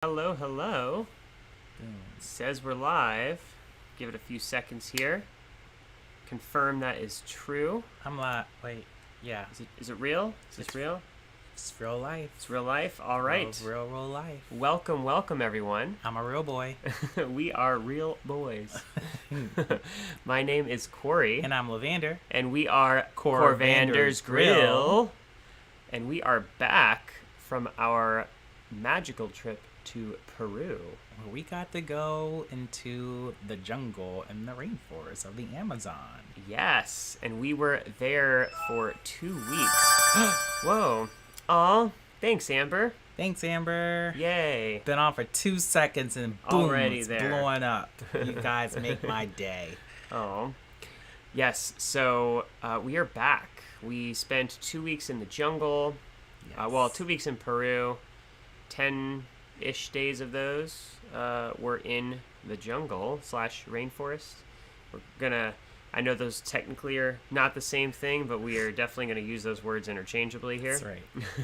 Hello, hello. Boom. Says we're live. Give it a few seconds here. Confirm that is true. Wait, yeah. Is it real? Is this real? It's real life. It's real life? All right. Real life. Welcome, everyone. I'm a real boy. We are real boys. My name is Corey. And I'm Lavander. And we are Corvander's Grill. And we are back from our magical trip to Peru. Where we got to go into the jungle and the rainforest of the Amazon. Yes, and we were there for 2 weeks. Whoa. Aw, thanks, Amber. Thanks, Amber. Yay. Been on for 2 seconds and boom, Already it's there. blowing up. You guys make my day. Oh. Yes, so we are back. We spent 2 weeks in the jungle. Yes. 2 weeks in Peru. 10-ish days of those were in the jungle / rainforest. We're gonna, I know those technically are not the same thing, but we are definitely gonna use those words interchangeably here.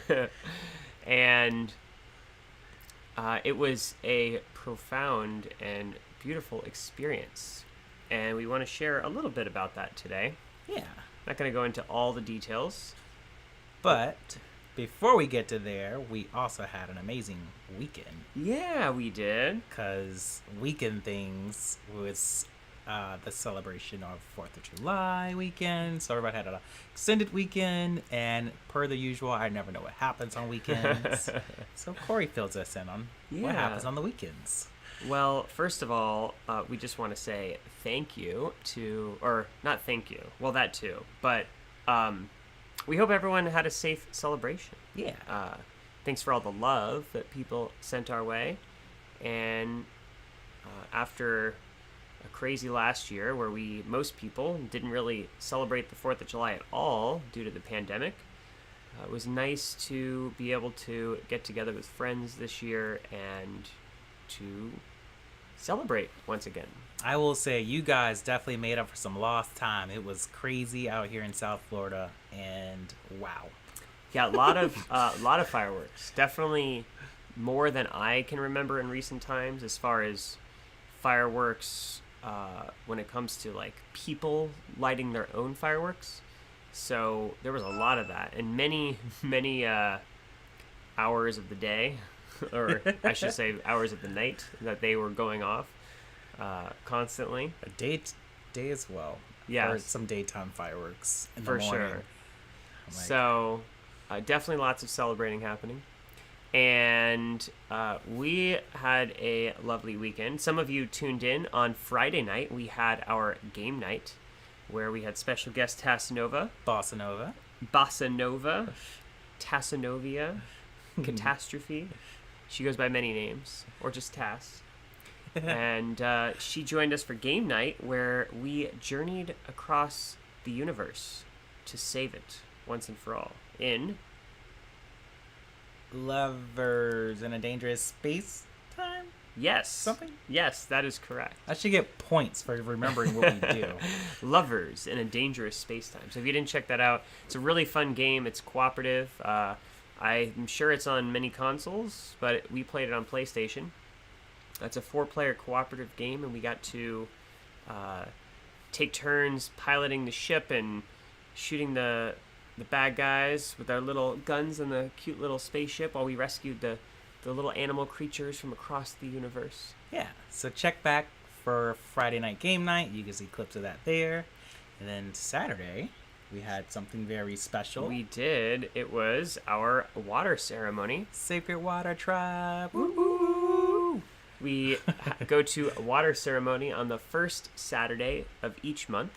That's right. And it was a profound and beautiful experience. And we want to share a little bit about that today. Yeah. Not going to go into all the details. But before we get to there, we also had an amazing weekend. Yeah, we did. Because Weekend Things was the celebration of 4th of July weekend. So everybody had an extended weekend. And per the usual, I never know what happens on weekends. So Corey fills us in on what happens on the weekends. Well, first of all, we just want to say thank you to, or not thank you, well, that too, but we hope everyone had a safe celebration. Yeah. Thanks for all the love that people sent our way. And after a crazy last year where most people didn't really celebrate the 4th of July at all due to the pandemic, it was nice to be able to get together with friends this year and to celebrate once again. I will say you guys definitely made up for some lost time. It was crazy out here in South Florida, and wow. Yeah, a lot of fireworks. Definitely more than I can remember in recent times as far as fireworks when it comes to like people lighting their own fireworks. So there was a lot of that, and many hours of the day, or I should say hours of the night that they were going off constantly. A day as well. Yeah. Or some daytime fireworks in For the morning. sure. So definitely lots of celebrating happening. And we had a lovely weekend. Some of you tuned in on Friday night. We had our game night where we had special guest Tassanova. Bossa Nova. Tassanovia. Catastrophe. She goes by many names, or just Tass. And she joined us for game night, where we journeyed across the universe to save it once and for all. In Lovers in a Dangerous Space Time? Yes. Something? Yes, that is correct. I should get points for remembering what we do. Lovers in a Dangerous Space Time. So if you didn't check that out, it's a really fun game. It's cooperative. I'm sure it's on many consoles, but we played it on PlayStation. It's a 4-player cooperative game, and we got to take turns piloting the ship and shooting the bad guys with our little guns and the cute little spaceship while we rescued the little animal creatures from across the universe. Yeah, so check back for Friday night game night. You can see clips of that there. And then Saturday, we had something very special. We did. It was our water ceremony. Sacred Water Tribe. Woo-hoo! We go to a water ceremony on the first Saturday of each month,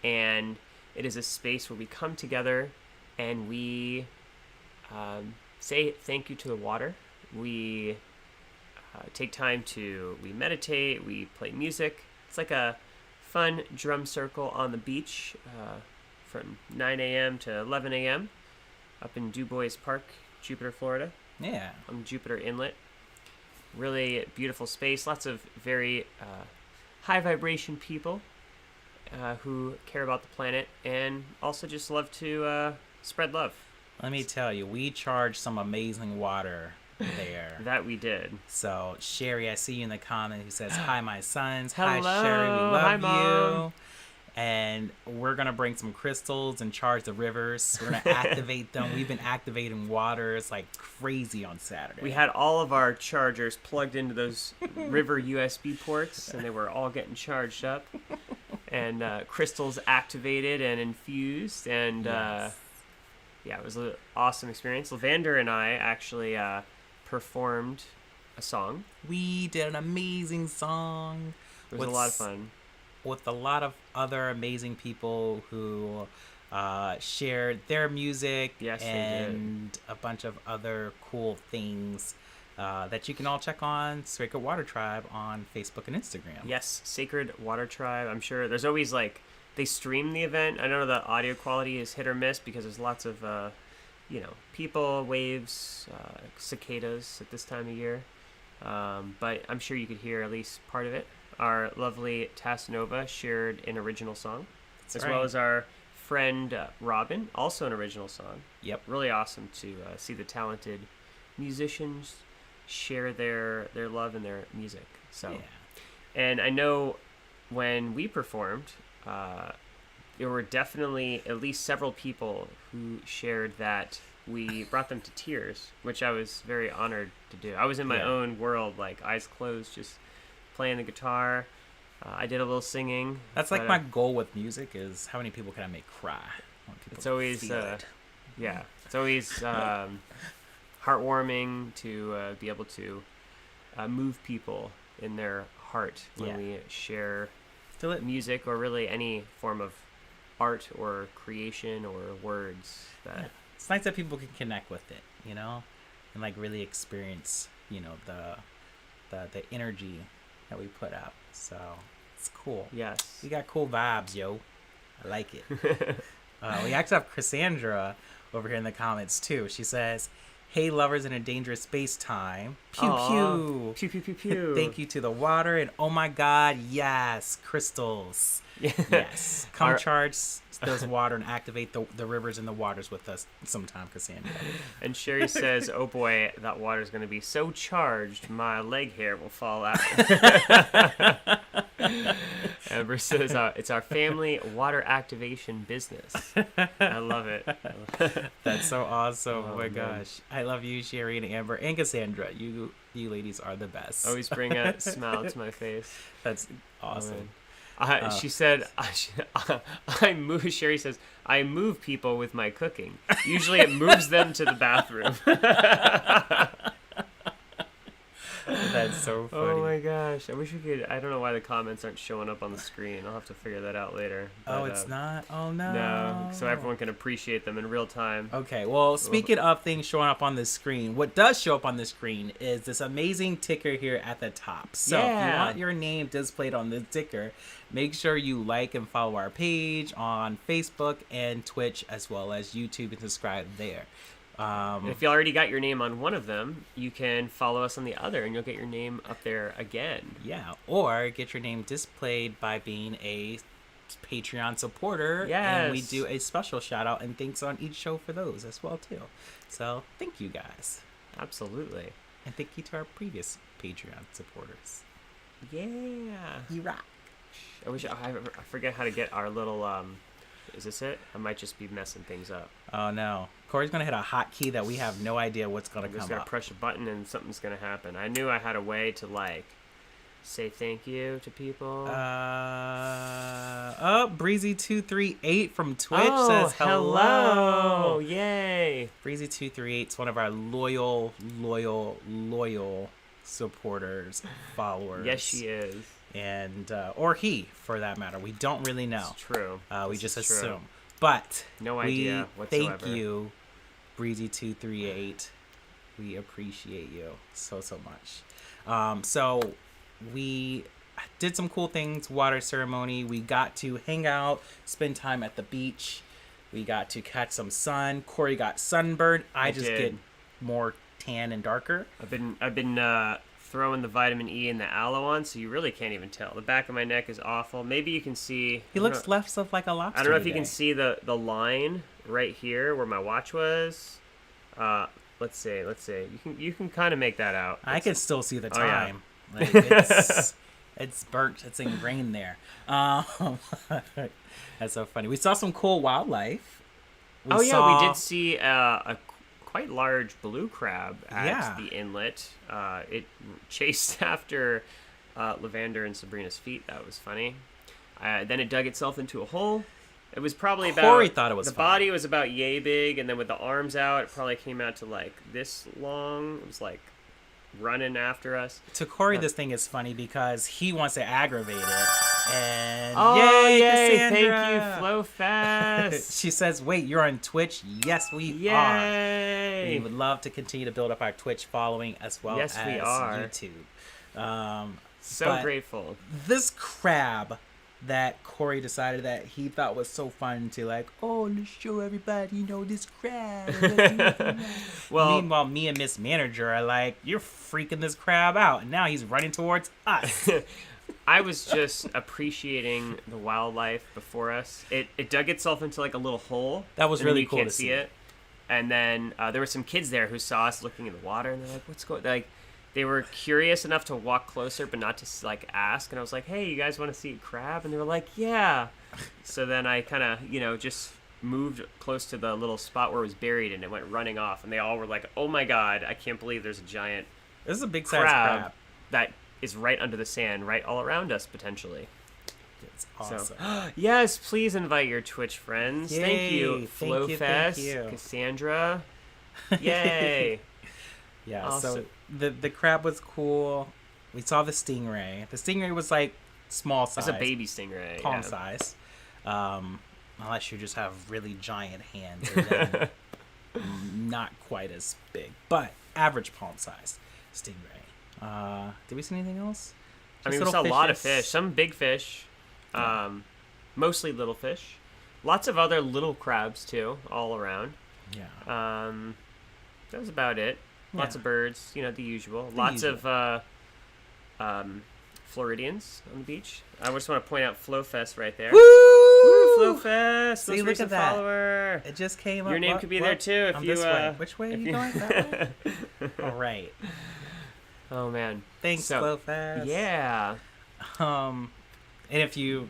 and it is a space where we come together and we say thank you to the water. We take time we meditate, we play music. It's like a fun drum circle on the beach from 9 a.m. to 11 a.m. up in Du Bois Park, Jupiter, Florida. Yeah. On Jupiter Inlet. Really beautiful space. Lots of very high vibration people who care about the planet and also just love to spread love. Let me tell you, we charge some amazing water there. That we did. So, Sherry, I see you in the comment who says, "Hi, my sons." Hello. Hi, Sherry. We love Hi, you. Mom. And we're going to bring some crystals and charge the rivers. We're going to activate them. We've been activating waters like crazy on Saturday. We had all of our chargers plugged into those river USB ports, and they were all getting charged up. And crystals activated and infused. And Yes. yeah, it was an awesome experience. Lavander and I actually performed a song. We did an amazing song. It was a lot of fun. With a lot of other amazing people who shared their music. Yes, they did. And a bunch of other cool things that you can all check on Sacred Water Tribe on Facebook and Instagram. Yes, Sacred Water Tribe. I'm sure there's always they stream the event. I know the audio quality is hit or miss because there's lots of people, waves, cicadas at this time of year. But I'm sure you could hear at least part of it. Our lovely Tassanova shared an original song, as well as our friend Robin, also an original song. Yep. Really awesome to see the talented musicians share their love and their music. So, Yeah. and I know when we performed, there were definitely at least several people who shared that we brought them to tears, which I was very honored to do. I was in my own world, like eyes closed, just playing the guitar. I did a little singing. That's like my goal with music is how many people can I make cry? It's always, it's always heartwarming to be able to move people in their heart when we share music or really any form of art or creation or words. It's nice that people can connect with it, and like really experience, the energy that we put out. So it's cool. Yes. We got cool vibes, yo. I like it. We actually have Cassandra over here in the comments too. She says, "Hey, lovers in a dangerous space-time. Pew, pew. Pew, pew, pew, pew. Thank you to the water. And oh my God, yes, crystals. Yes. Come charge those water and activate the rivers and the waters with us sometime, Cassandra." And Sherry says, "Oh boy, that water's going to be so charged, my leg hair will fall out." Amber says, "It's our family water activation business." I love it. That's so awesome. Oh my man. gosh. I love you, Sherry and Amber and Cassandra. You ladies are the best. Always bring a smile to my face. That's awesome. She said, Sherry says, "I move people with my cooking. Usually it moves them to the bathroom." That's so funny. Oh my gosh. I wish we could. I don't know why the comments aren't showing up on the screen. I'll have to figure that out later. But, it's not? Oh no. No, so everyone can appreciate them in real time. Okay, well, speaking of things showing up on the screen, what does show up on the screen is this amazing ticker here at the top. So if you want your name displayed on the ticker, make sure you like and follow our page on Facebook and Twitch, as well as YouTube, and subscribe there. If you already got your name on one of them, you can follow us on the other, and you'll get your name up there again. Yeah, or get your name displayed by being a Patreon supporter. Yes. And we do a special shout out and thanks on each show for those as well too. So thank you guys. Absolutely. And thank you to our previous Patreon supporters. Yeah. You rock. I forget how to get our little is this it? I might just be messing things up. Oh no. Corey's gonna hit a hotkey that we have no idea what's gonna I'm come just gonna up. press a button and something's gonna happen. I knew I had a way to say thank you to people. Breezy238 from Twitch says hello. Yay. Breezy238 is one of our loyal supporters, followers. Yes, she is. And or he, for that matter. We don't really know. It's true. We This just is assume. true. But No idea whatsoever. Thank you, Breezy238. We appreciate you so much. So we did some cool things. Water ceremony. We got to hang out, spend time at the beach. We got to catch some sun. Corey got sunburned. I just did. get more tan and darker. I've been throwing the vitamin E and the aloe on, so you really can't even tell. The back of my neck is awful. Maybe you can see. He looks less of like a lobster. I don't know if you can see the line right here where my watch was. let's see. You can kind of make that out. I can still see the Oh, yeah. time. Like it's burnt. It's ingrained there. That's so funny. We saw some cool wildlife. We did see a quite large blue crab at the inlet. It chased after Lavander and Sabrina's feet. That was funny. Then it dug itself into a hole. It was probably about... Corey thought it was the fun. body was about yay big, and then with the arms out, it probably came out to like this long. It was like running after us. To Corey, this thing is funny because he wants to aggravate it. And yay, Cassandra! thank you, Flow Fast. She says, wait, you're on Twitch? Yes, we are. We would love to continue to build up our Twitch following as well as we are. YouTube. So grateful. This crab that Corey decided that he thought was so fun to like, let's show everybody, this crab. Well, meanwhile, me and Miss Manager are like, you're freaking this crab out. And now he's running towards us. I was just appreciating the wildlife before us. It dug itself into like a little hole. That was really you cool can't to see see it. And then there were some kids there who saw us looking in the water, and they're like, "What's going?" Like, they were curious enough to walk closer, but not to like ask. And I was like, "Hey, you guys want to see a crab?" And they were like, "Yeah." So then I kind of, just moved close to the little spot where it was buried, and it went running off. And they all were like, "Oh my god, I can't believe there's a giant This is a big size crab that is right under the sand, right all around us potentially." It's awesome. So, yes, please invite your Twitch friends. Yay, thank you, thank Flowfest, you. Cassandra. Yay. Yeah, Awesome. So the crab was cool. We saw the stingray. The stingray was like small size. It's a baby stingray. Palm size. Unless you just have really giant hands. And then not quite as big. But average palm size stingray. Did we see anything else? I mean, we saw a lot of fish. Some big fish. Mostly little fish. Lots of other little crabs, too, all around. Yeah. That was about it. Lots of birds, the usual. Lots of Floridians on the beach. I just want to point out Flowfest right there. Woo! Flowfest! See, look at that. Follower. It just came up. Your name could be there too if you. This way. Which way are you going? That way? All right. Oh man. Thanks, Flowfest. Yeah. And if you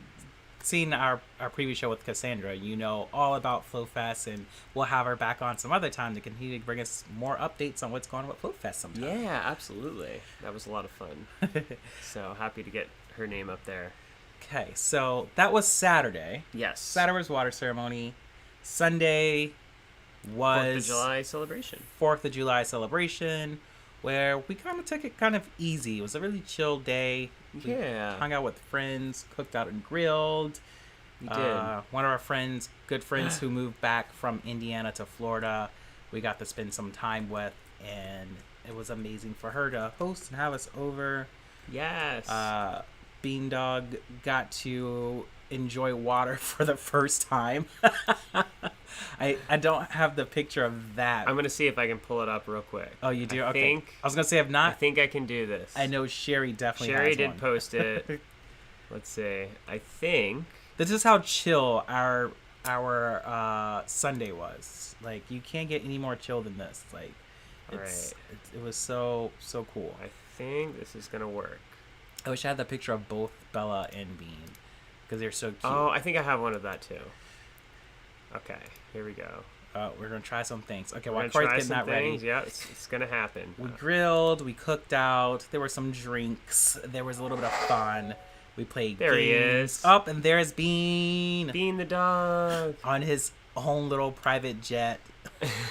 seen our previous show with Cassandra, you know all about Flowfest, and we'll have her back on some other time to continue to bring us more updates on what's going on with Flowfest sometime. Yeah, absolutely. That was a lot of fun. So happy to get her name up there. Okay, so that was Saturday. Yes. Saturday was water ceremony. Sunday was 4th of July celebration. 4th of July celebration, where we kind of took it kind of easy. It was a really chill day. We hung out with friends, cooked out and grilled. We did. One of our good friends who moved back from Indiana to Florida, we got to spend some time with, and it was amazing for her to host and have us over. Yes. Bean Dog got to enjoy water for the first time. I don't have the picture of that. I'm going to see if I can pull it up real quick. Oh, you do? I Okay. I was going to say if not. I think I can do this. I know Sherry definitely Sherry has did one. post it. Let's see. I think. This is how chill our Sunday was. Like, you can't get any more chill than this. Like, it was so cool. I think this is going to work. I wish I had the picture of both Bella and Bean, because they're so cute. Oh, I think I have one of that too. Okay, here we go. We're going to try some things. Okay, We're while gonna Corey's try getting some that ready. things. Yeah, it's going to happen. We grilled, we cooked out, there were some drinks, there was a little bit of fun. We played There games. he is. Up, and there's Bean. Bean the dog. On his own little private jet.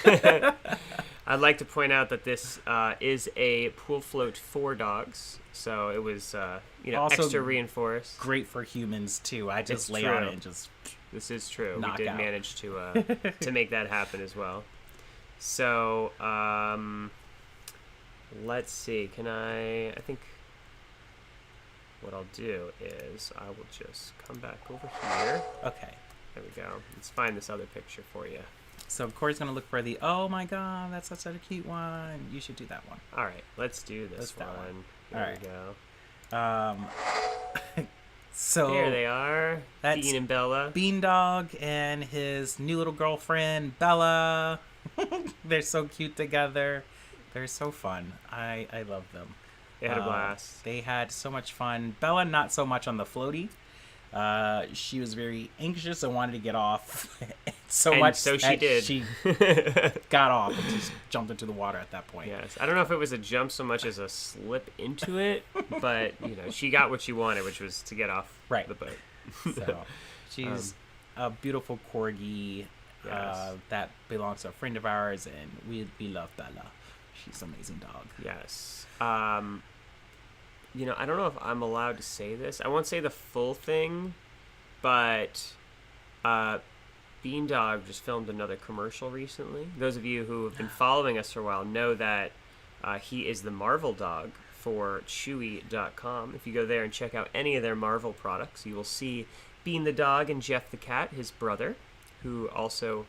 I'd like to point out that this is a pool float for dogs, so it was Also extra reinforced. Great for humans too. I just It's lay true. on it and just. This is true. We knock did out. manage to make that happen as well. So let's see. I think what I'll do is I will just come back over here. Okay. There we go. Let's find this other picture for you. So Corey's gonna look for the. Oh my God, that's such a cute one. You should do that one. All right, let's do this That one. All There right. we go. So There they are. That's Bean and Bella. Bean Dog and his new little girlfriend Bella. They're so cute together. They're so fun. I love them. They had a blast. They had so much fun. Bella, not so much on the floaty. She was very anxious and wanted to get off so she did. She got off and just jumped into the water at that point. Yes, I don't know if it was a jump so much as a slip into it, but she got what she wanted, which was to get off the boat. So she's a beautiful corgi that belongs to a friend of ours, and we love Bella. She's an amazing dog. Yes. I don't know if I'm allowed to say this. I won't say the full thing, but Beandog just filmed another commercial recently. Those of you who have been following us for a while know that he is the Marvel dog for Chewy.com. If you go there and check out any of their Marvel products, you will see Bean the dog and Jeff the cat, his brother, who also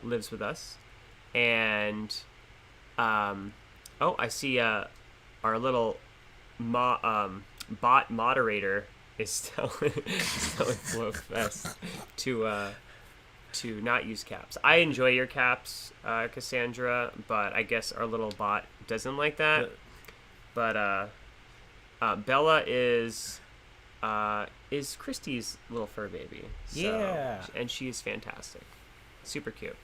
lives with us. And I see our little bot moderator is telling Flowfest to not use caps. I enjoy your caps, Cassandra, but I guess our little bot doesn't like that. But Bella is Christy's little fur baby. So, yeah, and she is fantastic, super cute.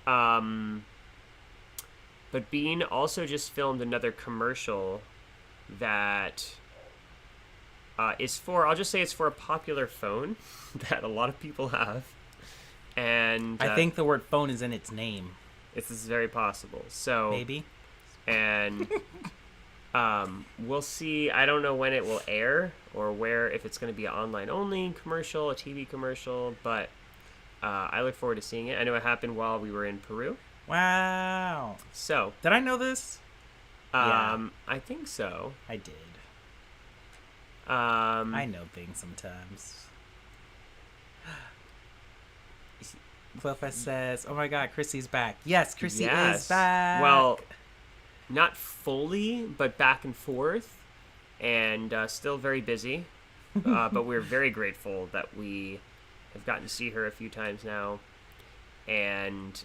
But Bean also just filmed another commercial that is for, I'll just say it's for a popular phone that a lot of people have. And I think the word phone is in its name. This is very possible. So maybe. And we'll see. I don't know when it will air or where, if it's going to be an online only commercial, a TV commercial, but I look forward to seeing it. I know it happened while we were in Peru. Wow. So did I know this? I think so. I did. I know things sometimes. Flowfest says, "Oh my God, Chrissy's back." Yes, Chrissy is back. Well, not fully, but back and forth, and still very busy. But we're very grateful that we have gotten to see her a few times now, and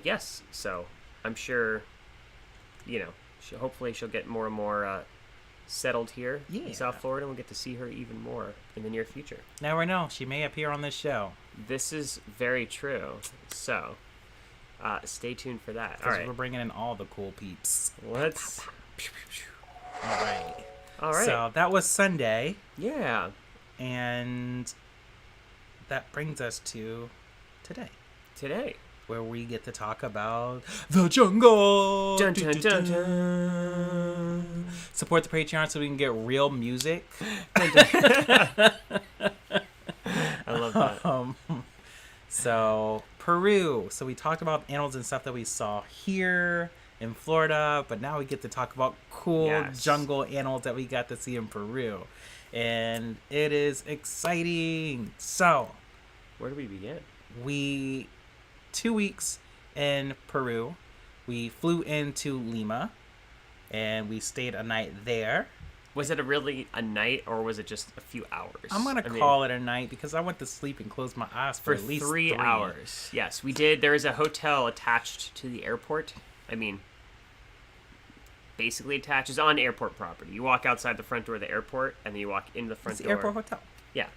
yes, so I'm sure, hopefully she'll get more and more settled here in South Florida, and we'll get to see her even more in the near future. Never know. She may appear on this show. This is very true. So, stay tuned for that. All right. We're bringing in all the cool peeps. Let's... All right. So, that was Sunday. Yeah. And that brings us to today. Where we get to talk about the jungle. Dun, dun, dun, dun. Support the Patreon so we can get real music. I love that. So Peru. So we talked about animals and stuff that we saw here in Florida, but now we get to talk about cool jungle animals that we got to see in Peru, and it is exciting. So where do we begin? 2 weeks in Peru. We flew into Lima and we stayed a night there. Was it really a night or was it just a few hours? I'm going to call it a night because I went to sleep and closed my eyes for at least 3 hours. Yes, we did. There is a hotel attached to the airport. I mean, basically attached. It's on airport property. You walk outside the front door of the airport and then you walk into the front door. It's the airport hotel. Yeah.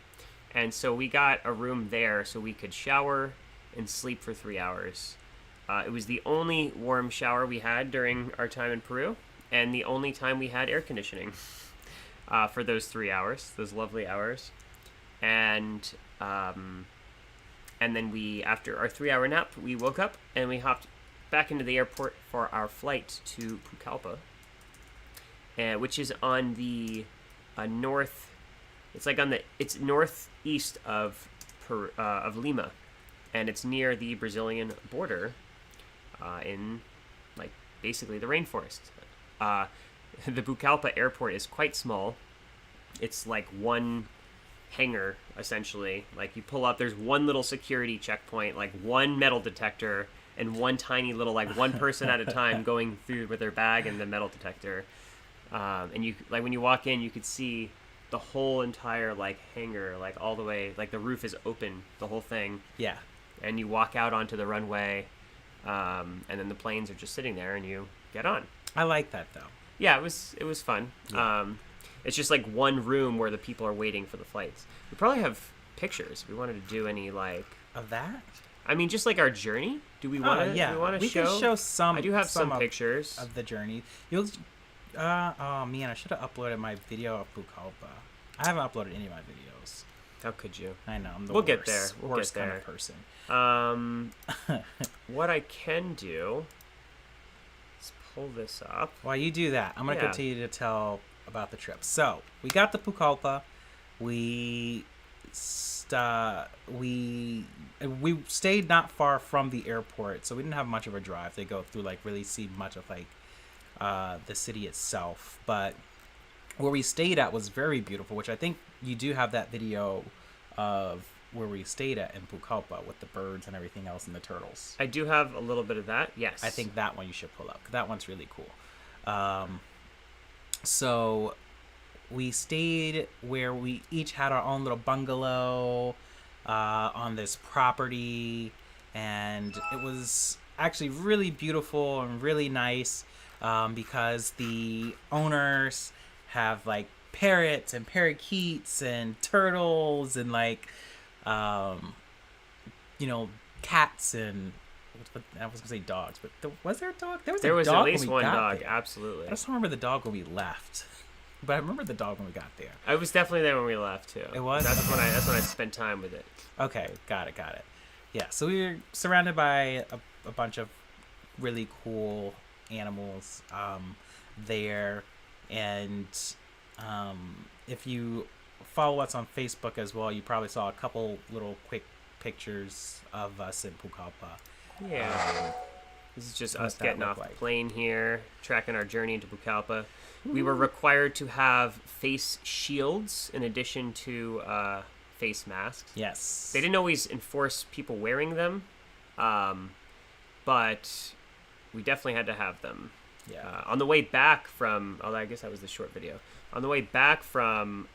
And so we got a room there so we could shower and sleep for 3 hours. It was the only warm shower we had during our time in Peru, and the only time we had air conditioning for those 3 hours, those lovely hours. And then we, after our 3 hour nap, we woke up and we hopped back into the airport for our flight to Pucallpa, which is on the north. It's like it's northeast of Lima. And it's near the Brazilian border in, like, basically the rainforest. The Pucallpa airport is quite small. It's like one hangar, essentially. Like, you pull up, there's one little security checkpoint, like one metal detector, and one tiny little, like, one person at a time going through with their bag and the metal detector. And you, like, when you walk in, you could see the whole entire, like, hangar, like, all the way, like, the roof is open, the whole thing. Yeah. And you walk out onto the runway, and then the planes are just sitting there, and you get on. I like that though. Yeah, it was fun. Yeah. It's just like one room where the people are waiting for the flights. We probably have pictures. We wanted to do any like Of that? I mean, just like our journey. Do we want to? Yeah. Do we want to We show? can show some. I do have some of, pictures. of the journey. You'll. Oh man, I should have uploaded my video of Pucallpa. I haven't uploaded any of my videos. How could you? I know. I'm the We'll worst, get there. We'll worst get kind there. of person. What I can do is pull this up. While you do that, I'm going to continue to tell about the trip. So, we got to Pucallpa. We stayed not far from the airport, so we didn't have much of a drive to go through, like, really see much of, like, the city itself. But where we stayed at was very beautiful, which I think you do have that video of where we stayed at in Pucallpa with the birds and everything else and the turtles. I do have a little bit of that, yes. I think that one you should pull up. That one's really cool. So we stayed where we each had our own little bungalow on this property, and it was actually really beautiful and really nice because the owners have like parrots and parakeets and turtles and like cats and I was gonna say dogs, but was there a dog? There was a dog at least when we one got dog, there. absolutely. I just don't remember the dog when we left, but I remember the dog when we got there. I was definitely there when we left too. It was? That's when I spent time with it. Okay, got it. Yeah, so we were surrounded by a bunch of really cool animals there, and if you follow us on Facebook as well, you probably saw a couple little quick pictures of us in Pucallpa. Yeah. This is just us getting off the like? plane here, tracking our journey into Pucallpa. We were required to have face shields in addition to face masks. Yes. They didn't always enforce people wearing them, but we definitely had to have them. Yeah. On the way back from, I guess that was the short video. On the way back from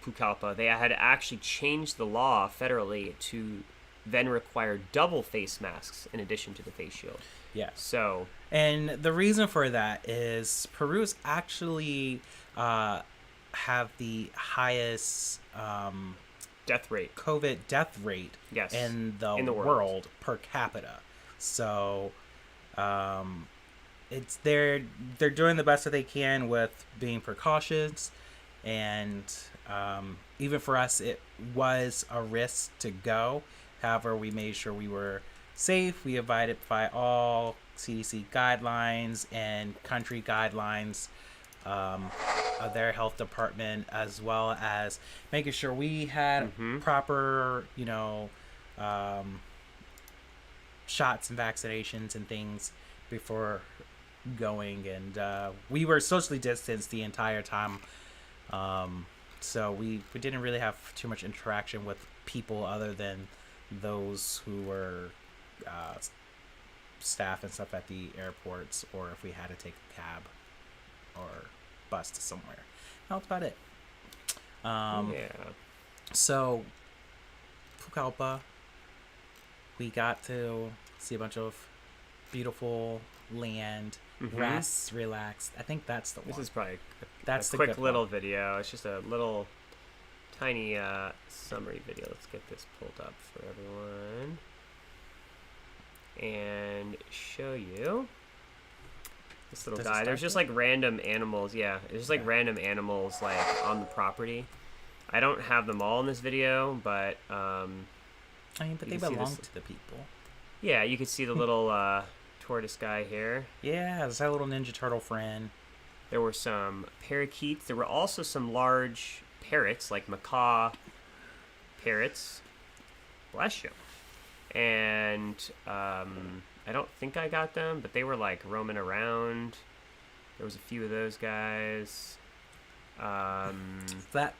Pucallpa, they had actually changed the law federally to then require double face masks in addition to the face shield. Yeah. So. And the reason for that is Peru's actually have the highest death rate. COVID death rate Yes. in the world per capita. So it's they're doing the best that they can with being precautious, and even for us it was a risk to go. However, we made sure we were safe. We abided by all CDC guidelines and country guidelines of their health department, as well as making sure we had proper, shots and vaccinations and things before going. And we were socially distanced the entire time. So we didn't really have too much interaction with people other than those who were staff and stuff at the airports, or if we had to take a cab or bus to somewhere. That's about it. So Pucallpa, we got to see a bunch of beautiful land, rest, relax. I think that's the one. This is probably That's a the quick good little one. video. It's just a little tiny summary video. Let's get this pulled up for everyone and show you this little Does it guy. start There's just there? like random animals. Yeah, there's just like random animals like on the property. I don't have them all in this video, but I mean, but you they can see belong this- to the people. yeah, you can see the little tortoise guy here. Yeah, it's our little Ninja Turtle friend. There were some parakeets. There were also some large parrots, like macaw parrots. Bless you. And I don't think I got them, but they were like roaming around. There was a few of those guys. That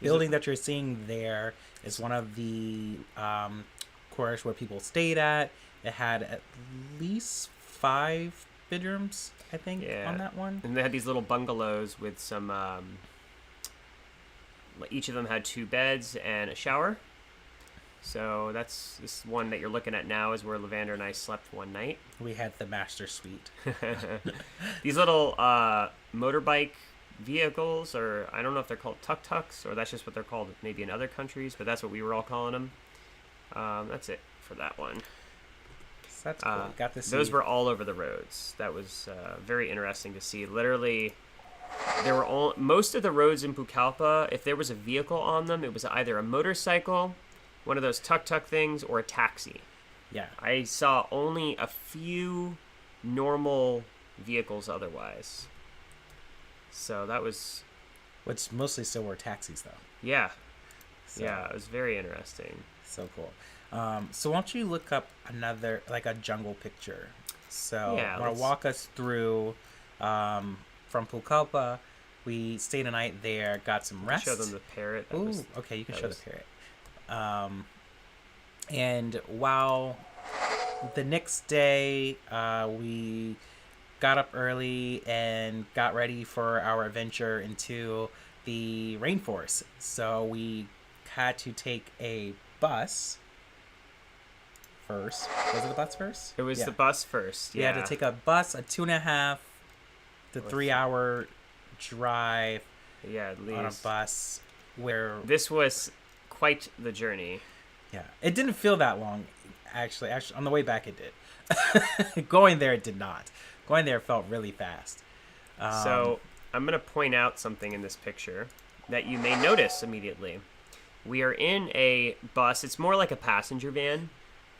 building that you're seeing there is one of the quarters where people stayed at. It had at least 5 bedrooms, I think, on that one. And they had these little bungalows with some. Each of them had 2 beds and a shower. So that's this one that you're looking at now is where Lavander and I slept one night. We had the master suite. These little motorbike vehicles, or I don't know if they're called tuk-tuks, or that's just what they're called maybe in other countries, but that's what we were all calling them. That's it for that one. So that's cool. Got to see. Those were all over the roads. That was very interesting to see. Literally, there were all most of the roads in Pucallpa. If there was a vehicle on them, it was either a motorcycle, one of those tuk-tuk things, or a taxi. Yeah. I saw only a few normal vehicles otherwise. So that was... Which mostly still were taxis, though. Yeah. So, Yeah, it was very interesting. So cool. So why don't you look up another, like a jungle picture? So Yeah, want to walk us through from Pucallpa. We stayed a night there, got some rest. Show them the parrot. Ooh, okay, you can show the parrot. And while the next day we got up early and got ready for our adventure into the rainforest. So we had to take a bus first. Was it the bus first? It was the bus first, yeah. We had to take a bus, a 2.5 to 3 hour drive at least. on a bus where... This was quite the journey. Yeah. It didn't feel that long, actually. On the way back, it did. Going there, it did not. Going there felt really fast. So I'm going to point out something in this picture that you may notice immediately. We are in a bus. It's more like a passenger van.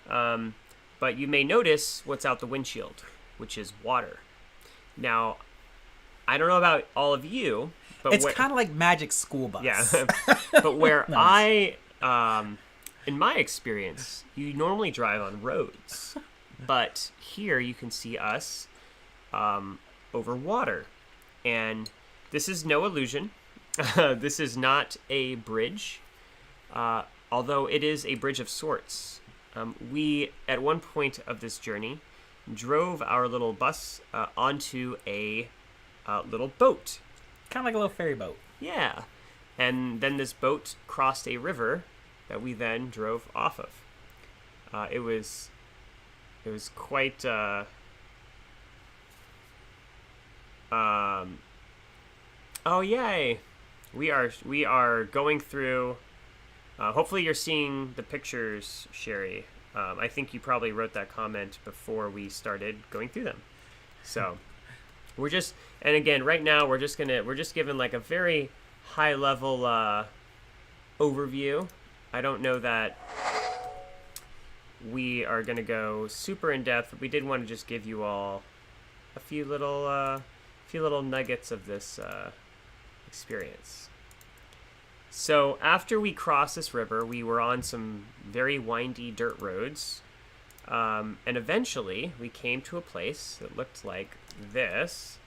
But you may notice what's out the windshield, which is water. Now, I don't know about all of you, but it's kind of like Magic School Bus. Yeah. But where Nice. in my experience, you normally drive on roads. But here you can see us over water. And this is no illusion. This is not a bridge, although it is a bridge of sorts. We, at one point of this journey, drove our little bus onto a little boat. Kind of like a little ferry boat. Yeah. And then this boat crossed a river that we then drove off of. It was quite... oh, yay! We are going through... hopefully you're seeing the pictures, Sherry. I think you probably wrote that comment before we started going through them. So we're just, and again, right now we're just given like a very high level overview. I don't know that we are gonna go super in depth, but we did want to just give you all a few little nuggets of this experience. So after we crossed this river, we were on some very windy dirt roads. And eventually we came to a place that looked like this.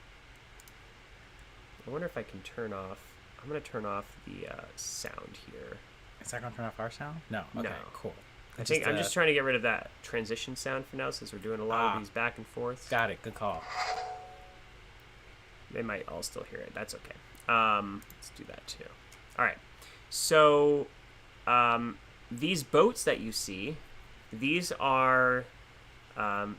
I wonder if I can turn off. I'm going to turn off the sound here. Is that going to turn off our sound? No. Okay, No. cool. I'm just trying to get rid of that transition sound for now, since we're doing a lot of these back and forth. Got it. Good call. They might all still hear it. That's okay. Let's do that too. All right. So these boats that you see, these are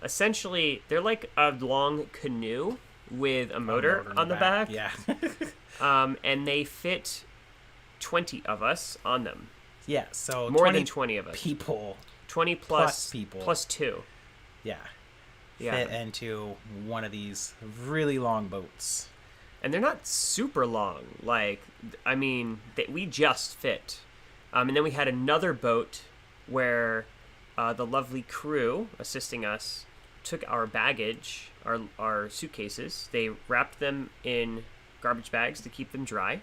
essentially, they're like a long canoe with a motor on the back. Yeah. And they fit 20 of us on them. Yeah, so more than 20 of us. People. 20 plus people. Plus 2. Yeah. Yeah. Fit into one of these really long boats. And they're not super long. Like, I mean, we just fit. And then we had another boat where the lovely crew assisting us took our baggage, our suitcases. They wrapped them in garbage bags to keep them dry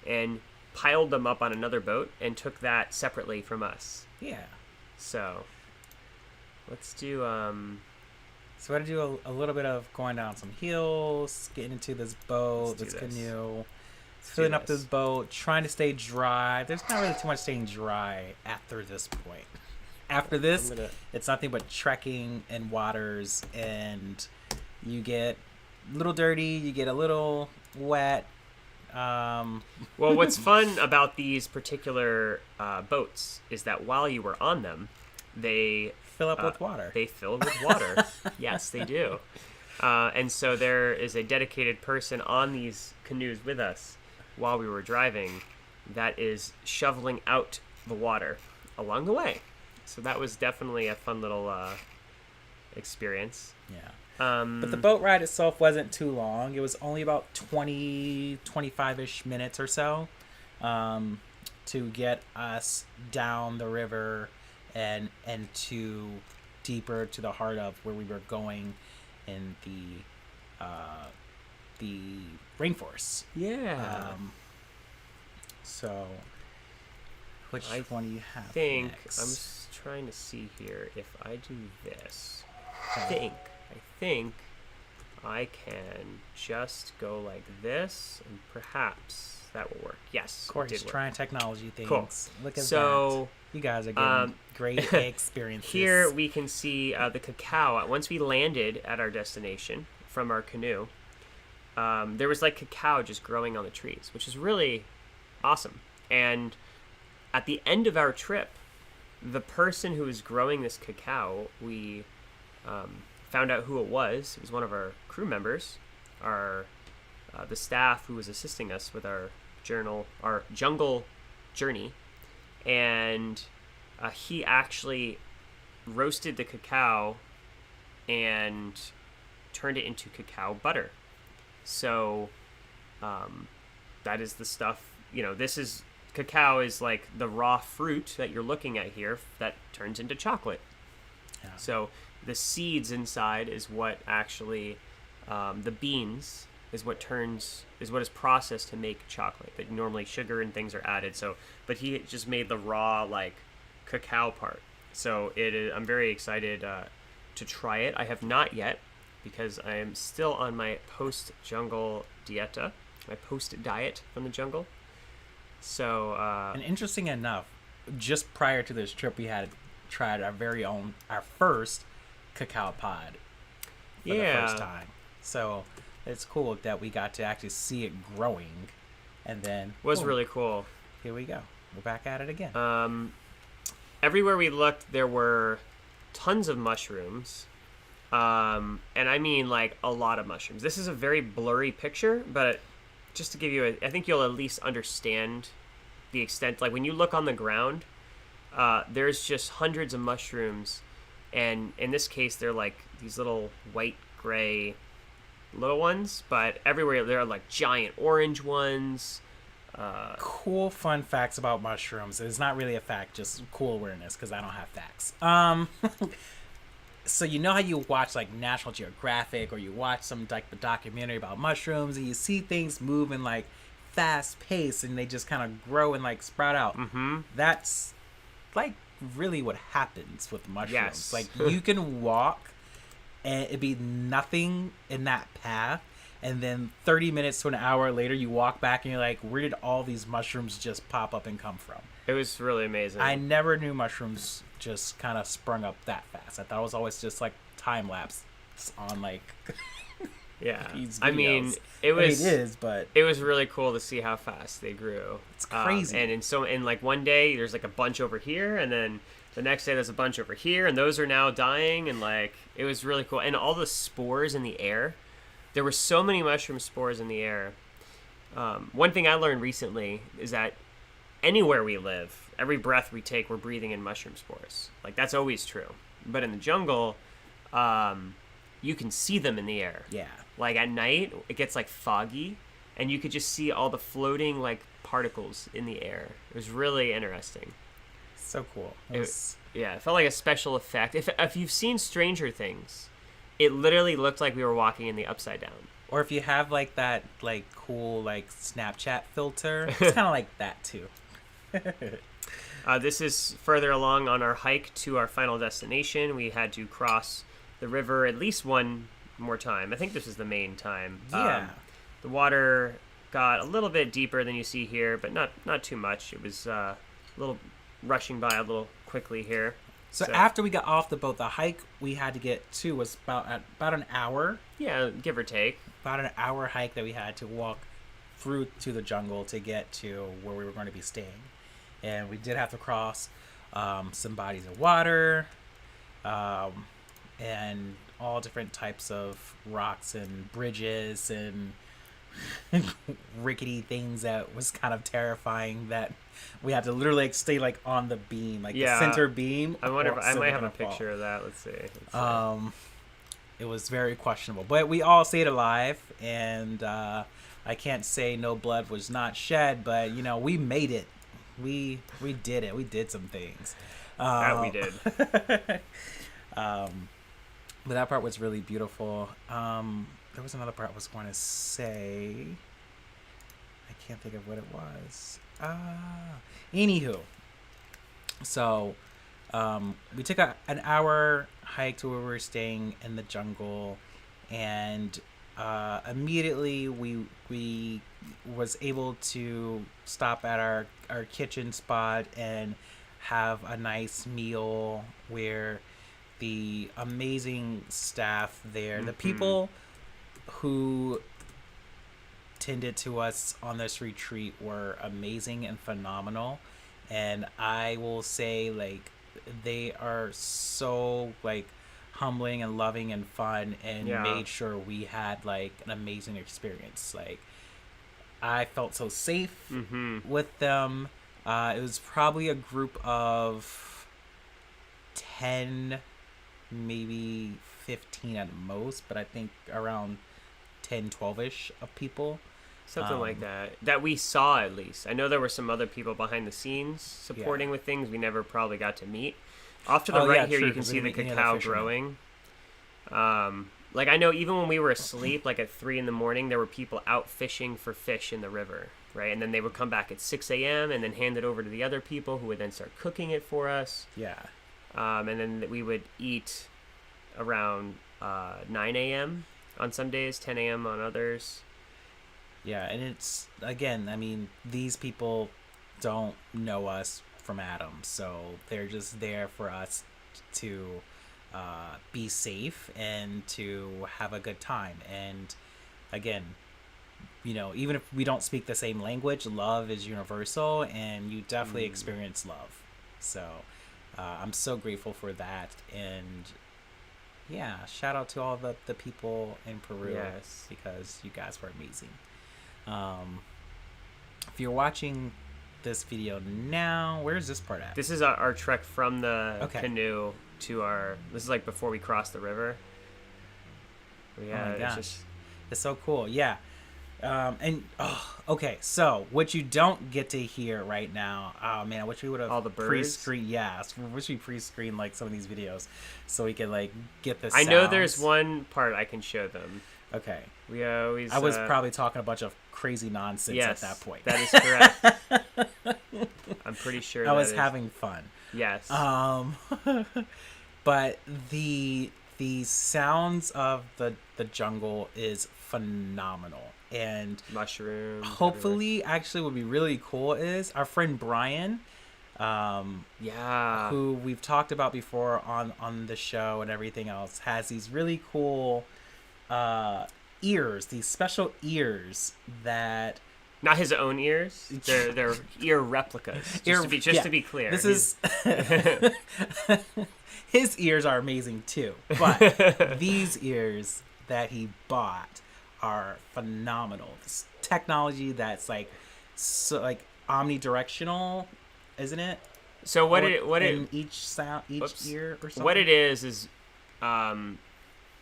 and piled them up on another boat and took that separately from us. Yeah. So, let's do... So we're going to do a little bit of going down some hills, getting into this boat, this canoe, filling up this boat, trying to stay dry. There's not really too much staying dry after this point. After this, it's nothing but trekking and waters, and you get a little dirty, you get a little wet, Well, what's fun about these particular boats is that while you were on them, they Fill up with water. They fill with water. Yes, they do. And so there is a dedicated person on these canoes with us while we were driving that is shoveling out the water along the way. So that was definitely a fun little experience. Yeah. But the boat ride itself wasn't too long. It was only about 25-ish minutes or so to get us down the river and to deeper to the heart of where we were going in the rainforest. Yeah. So, which one do you have I think next? I'm just trying to see here if I do this. I think I can just go like this, and perhaps that will work. Yes, Of course, it did work. trying technology things. Cool. Look at So, that. You guys are getting great experiences. Here we can see the cacao. Once we landed at our destination from our canoe, there was like cacao just growing on the trees, which is really awesome. And at the end of our trip, the person who was growing this cacao, we found out who it was. It was one of our crew members, the staff who was assisting us with our jungle journey, and he actually roasted the cacao and turned it into cacao butter. So that is the stuff. Cacao is like the raw fruit that you're looking at here that turns into chocolate. Yeah. So the seeds inside is what actually, the beans is what is processed to make chocolate. But normally sugar and things are added. But he just made the raw like cacao part. So I'm very excited to try it. I have not yet because I am still on my post-jungle dieta, my post-diet from the jungle. So and interesting enough, just prior to this trip, we had tried our first cacao pod for the first time. So it's cool that we got to actually see it growing, and then was really cool. Here we go. We're back at it again. Everywhere we looked, there were tons of mushrooms, and I mean like a lot of mushrooms. This is a very blurry picture, but just to give you I think you'll at least understand the extent. Like when you look on the ground, there's just hundreds of mushrooms, and in this case they're like these little white gray little ones, but everywhere there are like giant orange ones. Cool fun facts about mushrooms. It's not really a fact, just cool awareness, because I don't have facts. So you know how you watch like National Geographic, or you watch some like a documentary about mushrooms, and you see things move in like fast pace, and they just kind of grow and like sprout out. Mm-hmm. That's like really what happens with mushrooms. Yes. Like you can walk and it'd be nothing in that path, and then 30 minutes to an hour later you walk back and you're like, where did all these mushrooms just pop up and come from? It was really amazing. I never knew mushrooms just kind of sprung up that fast. I thought it was always just like time lapse on like yeah. these videos. I mean, it is, but it was really cool to see how fast they grew. It's crazy. And like one day there's like a bunch over here, and then the next day there's a bunch over here, and those are now dying, and like it was really cool. And all the spores in the air, there were so many mushroom spores in the air. One thing I learned recently is that anywhere we live, every breath we take, we're breathing in mushroom spores. Like that's always true. But in the jungle, you can see them in the air. yeah. Like at night, it gets like foggy, and you could just see all the floating like particles in the air. It was really interesting. So cool. Yeah, it felt like a special effect. If you've seen Stranger Things, it literally looked like we were walking in the Upside Down. Or if you have like that like cool like Snapchat filter, it's kind of like that too. This is further along on our hike to our final destination. We had to cross the river at least one more time. I think this is the main time. Yeah. The water got a little bit deeper than you see here, but not too much. It was a little rushing by a little quickly here. So after we got off the boat, the hike we had to get to was about an hour. Yeah, give or take. About an hour hike that we had to walk through to the jungle to get to where we were going to be staying. And we did have to cross some bodies of water, and all different types of rocks and bridges and rickety things that was kind of terrifying, that we had to literally like stay like on the beam, like the center beam. I wonder if I might have a picture of that. Let's see. It was very questionable, but we all stayed alive, and I can't say no blood was not shed, but you know, we made it. We did it. We did some things. That we did. But that part was really beautiful. There was another part I was going to say. I can't think of what it was. Anywho. So, we took an hour hike to where we were staying in the jungle, and immediately we was able to stop at our kitchen spot and have a nice meal where the amazing staff there, the people who tended to us on this retreat were amazing and phenomenal. And I will say, like, they are so like humbling and loving and fun, and made sure we had like an amazing experience. Like, I felt so safe with them. It was probably a group of 10, maybe 15 at most, but I think around 10, 12-ish of people. Something like that we saw, at least. I know there were some other people behind the scenes supporting with things we never probably got to meet. Off to the right here, you can see the cacao growing. Like, I know even when we were asleep, like at 3 a.m, there were people out fishing for fish in the river, right? And then they would come back at 6 a.m. and then hand it over to the other people, who would then start cooking it for us. Yeah. And then we would eat around 9 a.m. on some days, 10 a.m. on others. Yeah, and it's, again, I mean, these people don't know us from Adam, so they're just there for us to be safe and to have a good time. And again, you know, even if we don't speak the same language, love is universal, and you definitely experience love. So I'm so grateful for that. And yeah, shout out to all the people in Peru, because you guys were amazing. If you're watching this video now, where's this part at? This is our trek from the canoe to this is like before we cross the river. Yeah, oh my gosh. It's so cool. Yeah. So what you don't get to hear right now, oh man, I wish we would have all the birds pre-screened. Yeah, I wish we pre-screened like some of these videos so we could like get this. I know there's one part I can show them. Okay. We always. I was probably talking a bunch of crazy nonsense at that point. That is correct. I'm pretty sure I was having fun. Yes. But the sounds of the jungle is phenomenal. And mushrooms. Hopefully, actually, what would be really cool is our friend Brian, who we've talked about before on the show and everything else, has these really cool ears, these special ears that. Not his own ears. They're ear replicas. Just to be clear. This is his ears are amazing too, but these ears that he bought are phenomenal. This technology that's like so like omnidirectional, isn't it? So what each ear or something? What it is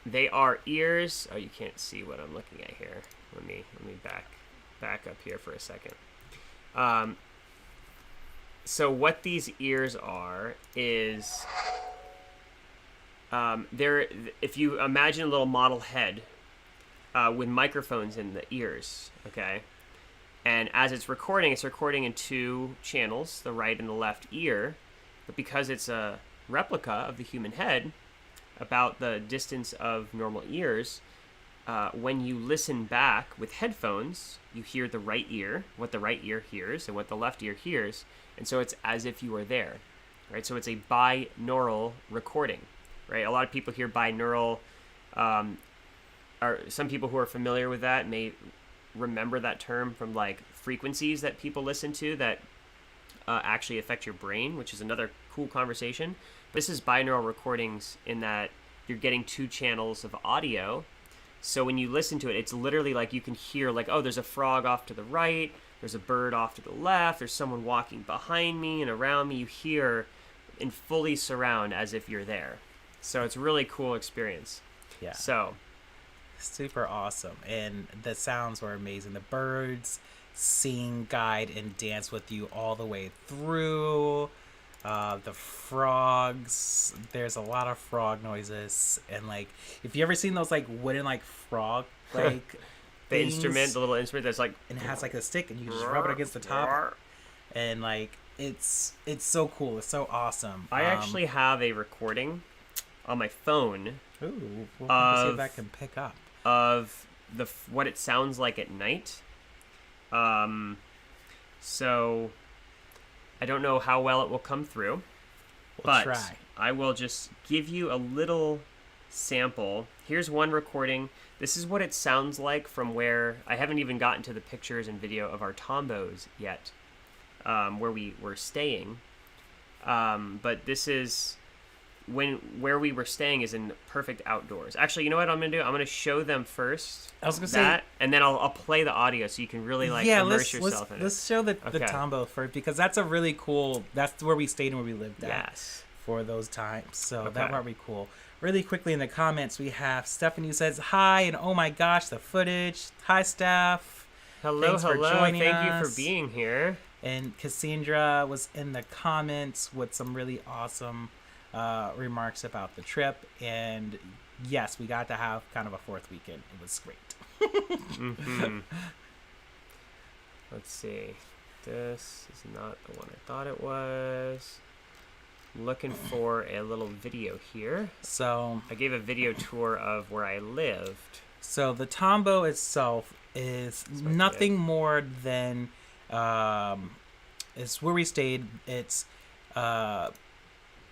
they are ears. Oh, you can't see what I'm looking at here. Let me back up here for a second. So what these ears are is they're, if you imagine a little model head with microphones in the ears, okay? And as it's recording in 2 channels, the right and the left ear. But because it's a replica of the human head, about the distance of normal ears, when you listen back with headphones, you hear the right ear, what the right ear hears, and what the left ear hears. And so it's as if you were there, right? So it's a binaural recording, right? A lot of people hear binaural, or some people who are familiar with that may remember that term from like frequencies that people listen to that actually affect your brain, which is another cool conversation. This is binaural recordings in that you're getting 2 channels of audio. So when you listen to it, it's literally like you can hear like, oh, there's a frog off to the right, there's a bird off to the left, there's someone walking behind me and around me. You hear in fully surround as if you're there. So it's a really cool experience. Yeah. So super awesome. And the sounds were amazing. The birds sing, guide, and dance with you all the way through. The frogs, there's a lot of frog noises. And like, if you ever seen those like wooden like frog like the instrument, the little instrument that's like, and it has like a stick and you just rub it against the top, and like it's so cool. It's so awesome. I actually have a recording on my phone. Ooh, we'll have to see if that can pick up of what it sounds like at night. So I don't know how well it will come through, but try. I will just give you a little sample. Here's one recording. This is what it sounds like from where I haven't even gotten to the pictures and video of our tombos yet, where we were staying. But this is where we were staying is in perfect outdoors. Actually, you know what I'm gonna do? I'm gonna show them first. I was gonna say, and then I'll play the audio so you can really like immerse yourself in it. Let's show the Tombo first, because that's a really cool. That's where we stayed and where we lived at. Yes. For those times, so that might be cool. Really quickly in the comments, we have Stephanie who says hi and oh my gosh, the footage. Hi, Steph. Hello. For joining Thank us. you for being here. And Cassandra was in the comments with some really awesome remarks about the trip. And yes, we got to have kind of a 4th weekend. It was great. Mm-hmm. Let's see. This is not the one I thought it was. Looking for a little video here. So I gave a video tour of where I lived. So the Tombo itself is nothing more than it's where we stayed. It's a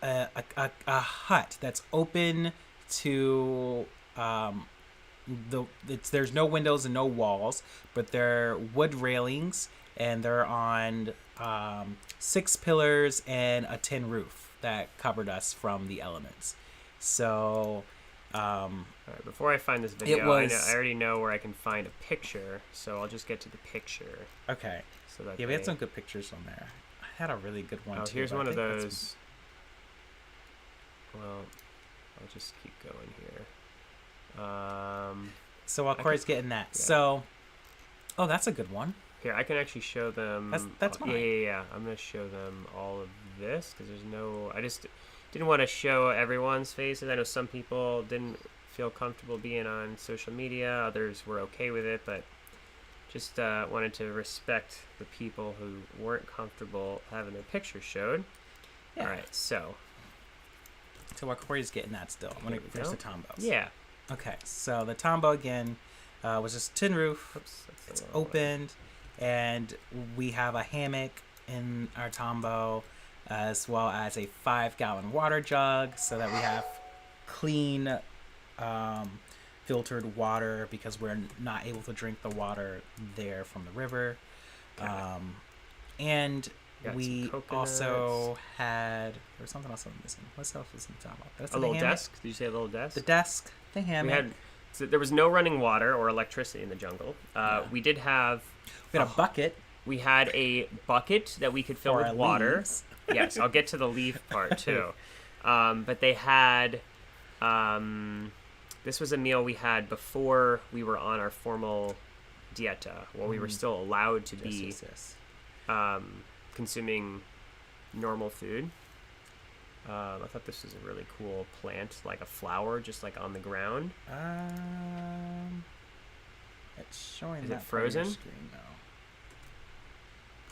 hut that's open to there's no windows and no walls, but they're wood railings and they're on 6 pillars and a tin roof that covered us from the elements. So all right, before I find this video, I already know where I can find a picture, so I'll just get to the picture. Okay. So that we had some good pictures on there. I had a really good one too. Here's one of those. Well, I'll just keep going here. So while Corey's getting that, so that's a good one. Here, I can actually show them. That's mine. Yeah. I'm gonna show them all of this because there's no. I just didn't want to show everyone's faces. I know some people didn't feel comfortable being on social media. Others were okay with it, but just wanted to respect the people who weren't comfortable having their pictures showed. Yeah. All right, so while Corey's getting that still, I'm gonna finish the Tombos. Yeah. Okay, so the Tombo again was just tin roof. It's opened. And we have a hammock in our Tombo, as well as a 5-gallon water jug, so that we have clean, filtered water because we're not able to drink the water there from the river. Okay. And we also had there's something else I'm missing. What else was in the Tombo? A little desk. Did you say a little desk? The desk, the hammock. So there was no running water or electricity in the jungle. We did have. We had a bucket. We had a bucket that we could fill with water. Yes, I'll get to the leaf part too. But they had. This was a meal we had before we were on our formal dieta, while we were still allowed to be consuming normal food. I thought this was a really cool plant, like a flower, just like on the ground. It's showing. Is that it frozen? Screen, no.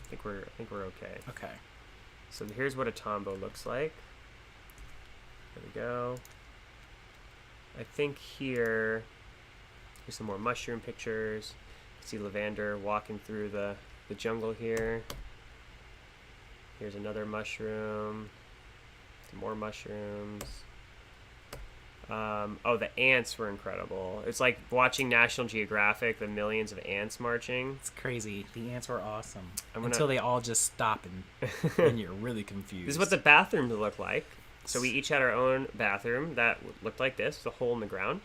I think we're okay. Okay. So here's what a tombo looks like. There we go. I think here's some more mushroom pictures. You see Lavender walking through the jungle here. Here's another mushroom. Some more mushrooms. The ants were incredible. It's like watching National Geographic, the millions of ants marching. It's crazy. The ants were awesome gonna- until they all just stop and you're really confused. This is what the bathrooms look like. So we each had our own bathroom that looked like this, the hole in the ground,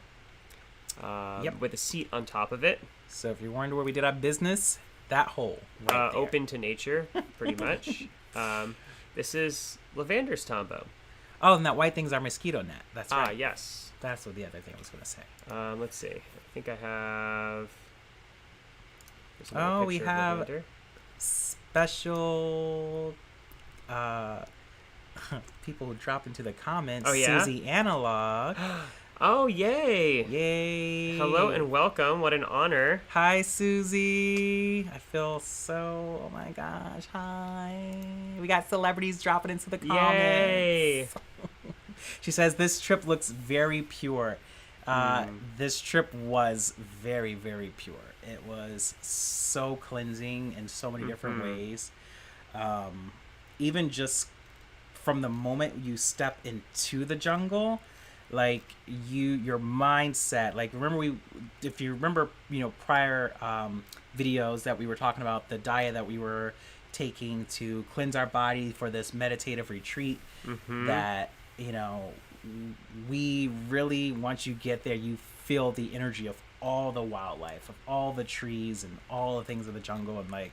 with a seat on top of it. So if you're wondering where we did our business, that hole right there. Open to nature, pretty much. This is Lavander's Tombow. Oh, and that white thing's our mosquito net. That's right. Yes. That's what the other thing I was going to say. Let's see. I think I have... there's another Oh, we picture of have Lavander. special people who dropped into the comments. Oh, yeah? Susie Analog. Oh, yay! Yay. Hello and welcome. What an honor. Hi, Susie. I feel so... Oh, my gosh. Hi. We got celebrities dropping into the comments. Yay! She says, this trip looks very pure. This trip was very, very pure. It was so cleansing in so many different ways. Even just from the moment you step into the jungle, like your mindset, like if you remember, prior videos that we were talking about, the diet that we were taking to cleanse our body for this meditative retreat, that we really, once you get there, you feel the energy of all the wildlife, of all the trees and all the things of the jungle, and like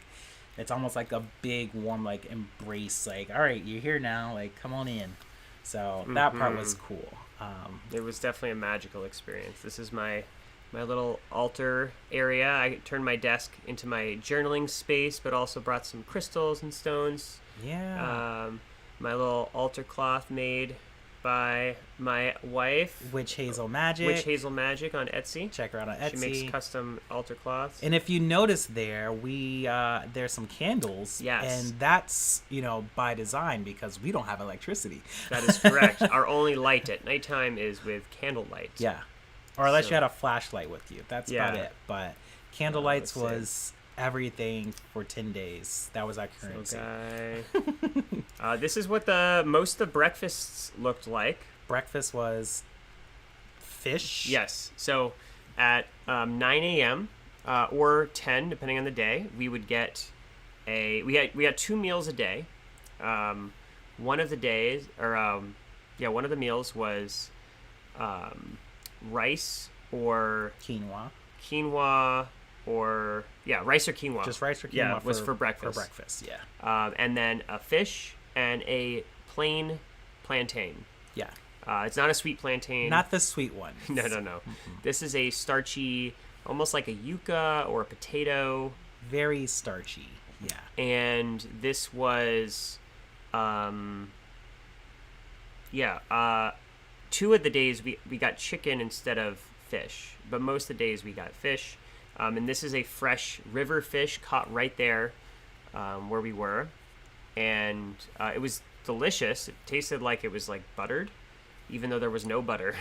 it's almost like a big warm like embrace, like, all right, you're here now, like come on in. So that part was cool. It was definitely a magical experience. This is my little altar area. I turned my desk into my journaling space, but also brought some crystals and stones. Yeah. My little altar cloth made by my wife. Witch Hazel Magic. Witch Hazel Magic on Etsy. Check her out on Etsy. She makes custom altar cloths. And if you notice there, there's some candles. Yes. And that's, by design because we don't have electricity. That is correct. Our only light at nighttime is with candlelight. Yeah. Or unless you had a flashlight with you. That's about it. But candlelights was everything for 10 days. That was our currency. This is what most of the breakfasts looked like. Breakfast was fish. Yes. So at 9 a.m. Or 10, depending on the day, we would get we had 2 meals a day. One of the days, one of the meals was rice or quinoa or rice or quinoa. Just rice or quinoa. Yeah, was for breakfast. For breakfast, yeah. And then a fish and a plain plantain. Yeah. It's not a sweet plantain. Not the sweet one. No. This is a starchy, almost like a yuca or a potato. Very starchy. Yeah. And this was, 2 of the days we got chicken instead of fish, but most of the days we got fish. And this is a fresh river fish caught right there where we were. And it was delicious. It tasted like it was like buttered, even though there was no butter.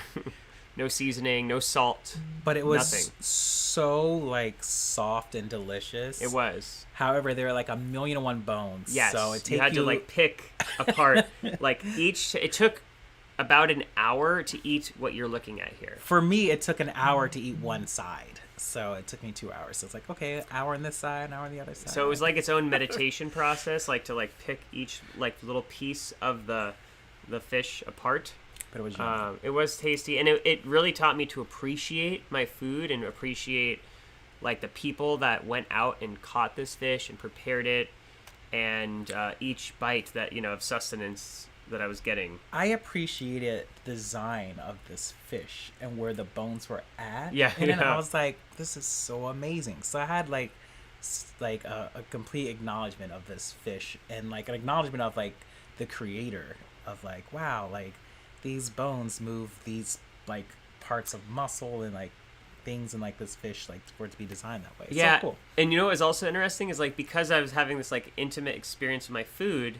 No seasoning, no salt. But it was nothing. So like soft and delicious. It was. However, there were like 1,000,001 bones. Yes. So you had to like pick apart like each. It took about an hour to eat what you're looking at here. For me, it took an hour to eat one side. So it took me 2 hours. So it's like, okay, an hour on this side, an hour on the other side. So it was like its own meditation process, like to like pick each like little piece of the fish apart. But it was yummy. It was tasty, and it really taught me to appreciate my food and appreciate like the people that went out and caught this fish and prepared it, and each bite that of sustenance that I was getting. I appreciated the design of this fish and where the bones were at. Yeah, and then I was like, this is so amazing. So I had like a complete acknowledgement of this fish and like an acknowledgement of like the creator of like, wow, like these bones move these like parts of muscle and like things and like this fish like for it to be designed that way. It's yeah, so cool. And what was also interesting is like because I was having this like intimate experience with my food.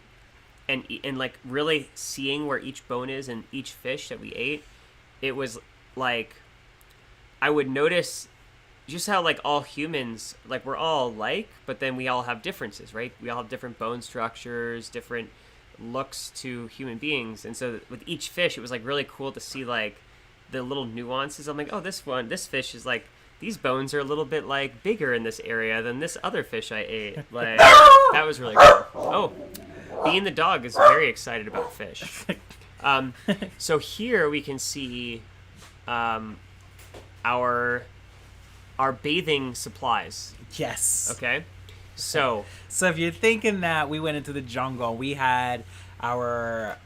And like really seeing where each bone is in each fish that we ate, it was like I would notice just how like all humans, like we're all alike, but then we all have differences, right? We all have different bone structures, different looks to human beings. And so with each fish, it was like really cool to see like the little nuances. I'm like, oh, this fish is like, these bones are a little bit like bigger in this area than this other fish I ate. Like, that was really cool. Oh, Bean the dog is very excited about fish. So here we can see our bathing supplies. Yes. Okay. So if you're thinking that we went into the jungle, we had our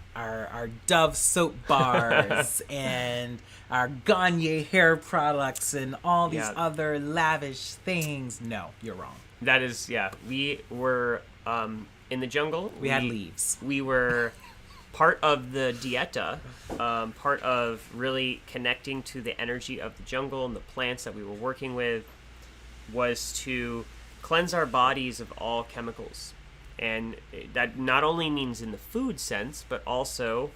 Dove soap bars and our Gagne hair products and all these other lavish things. No, you're wrong. That is, we were in the jungle. We had leaves. We were part of the dieta, part of really connecting to the energy of the jungle and the plants that we were working with, was to cleanse our bodies of all chemicals. And that not only means in the food sense, but also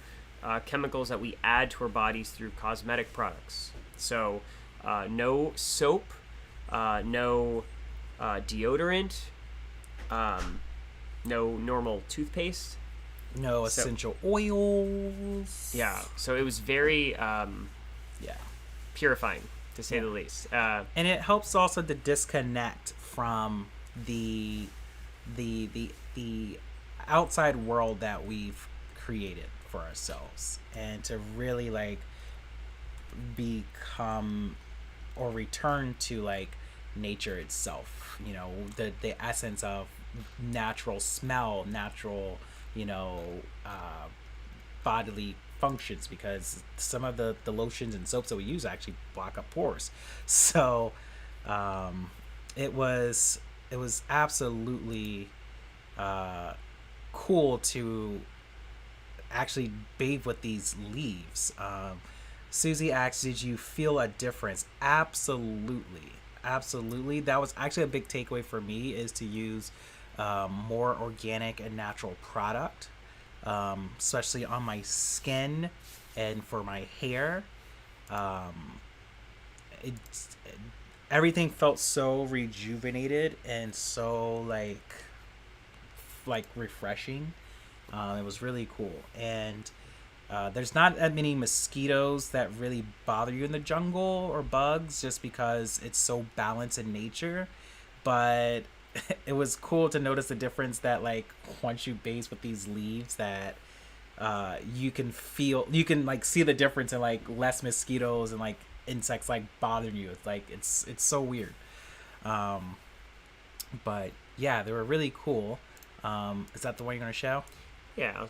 chemicals that we add to our bodies through cosmetic products. So no soap, no deodorant, no normal toothpaste. No essential oils. Yeah, so it was very purifying, to say the least. And it helps also to disconnect from the outside world that we've created for ourselves, and to really like become or return to like nature itself, you know, the essence of natural smell, natural, you know, bodily functions, because some of the lotions and soaps that we use actually block up pores. So it was absolutely cool to actually bathe with these leaves. Susie asked, did you feel a difference? Absolutely. That was actually a big takeaway for me, is to use more organic and natural product, especially on my skin and for my hair. Everything felt so rejuvenated and so like refreshing. It was really cool. And there's not that many mosquitoes that really bother you in the jungle, or bugs, just because it's so balanced in nature. But it was cool to notice the difference that like once you bathe with these leaves, that you can like see the difference in like less mosquitoes and like insects like bothering you. It's like it's so weird. But yeah, they were really cool. Is that the one you're gonna show? Yeah, I'll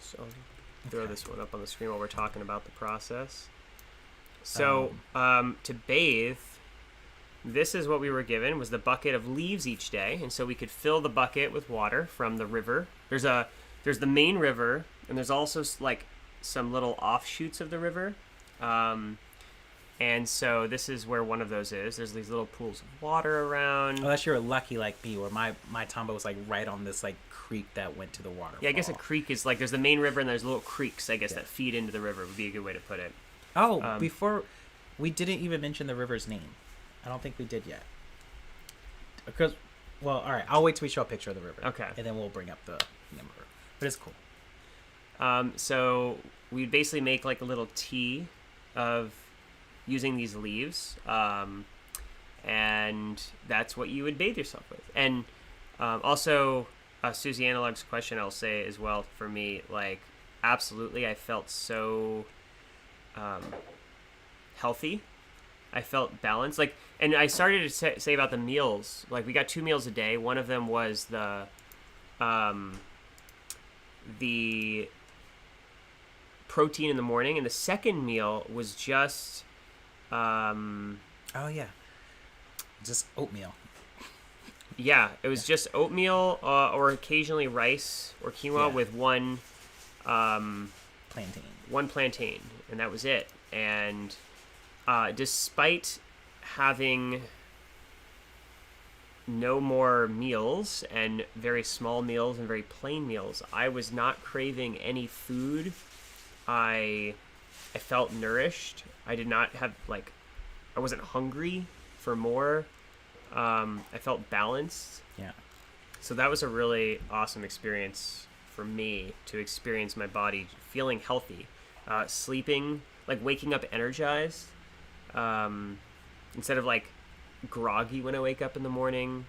throw this one up on the screen while we're talking about the process. So to bathe, this is what we were given, was the bucket of leaves each day, and so we could fill the bucket with water from the river. There's the main river, and there's also like some little offshoots of the river. And so this is where one of those is. There's these little pools of water around. Unless you're lucky like me, where my tombo was like right on this like creek that went to the water. Yeah, I guess a creek is like, there's the main river and there's little creeks, I guess, that feed into the river, would be a good way to put it. Oh, before, we didn't even mention the river's name. I don't think we did yet. Because, well, all right, I'll wait till we show a picture of the river. Okay. And then we'll bring up the number. But it's cool. So we basically make like a little tea of using these leaves, and that's what you would bathe yourself with. And also, Susie Analog's question, I'll say as well, for me, like, absolutely, I felt so healthy. I felt balanced. Like, and I started to say about the meals, like, we got 2 meals a day. One of them was the protein in the morning, and the second meal was just just oatmeal. Yeah, it was just oatmeal, or occasionally rice or quinoa with one plantain, and that was it. And despite having no more meals and very small meals and very plain meals, I was not craving any food. I felt nourished. I did not have, like, I wasn't hungry for more. I felt balanced. Yeah. So that was a really awesome experience for me, to experience my body feeling healthy, sleeping, like waking up energized, instead of like groggy when I wake up in the morning.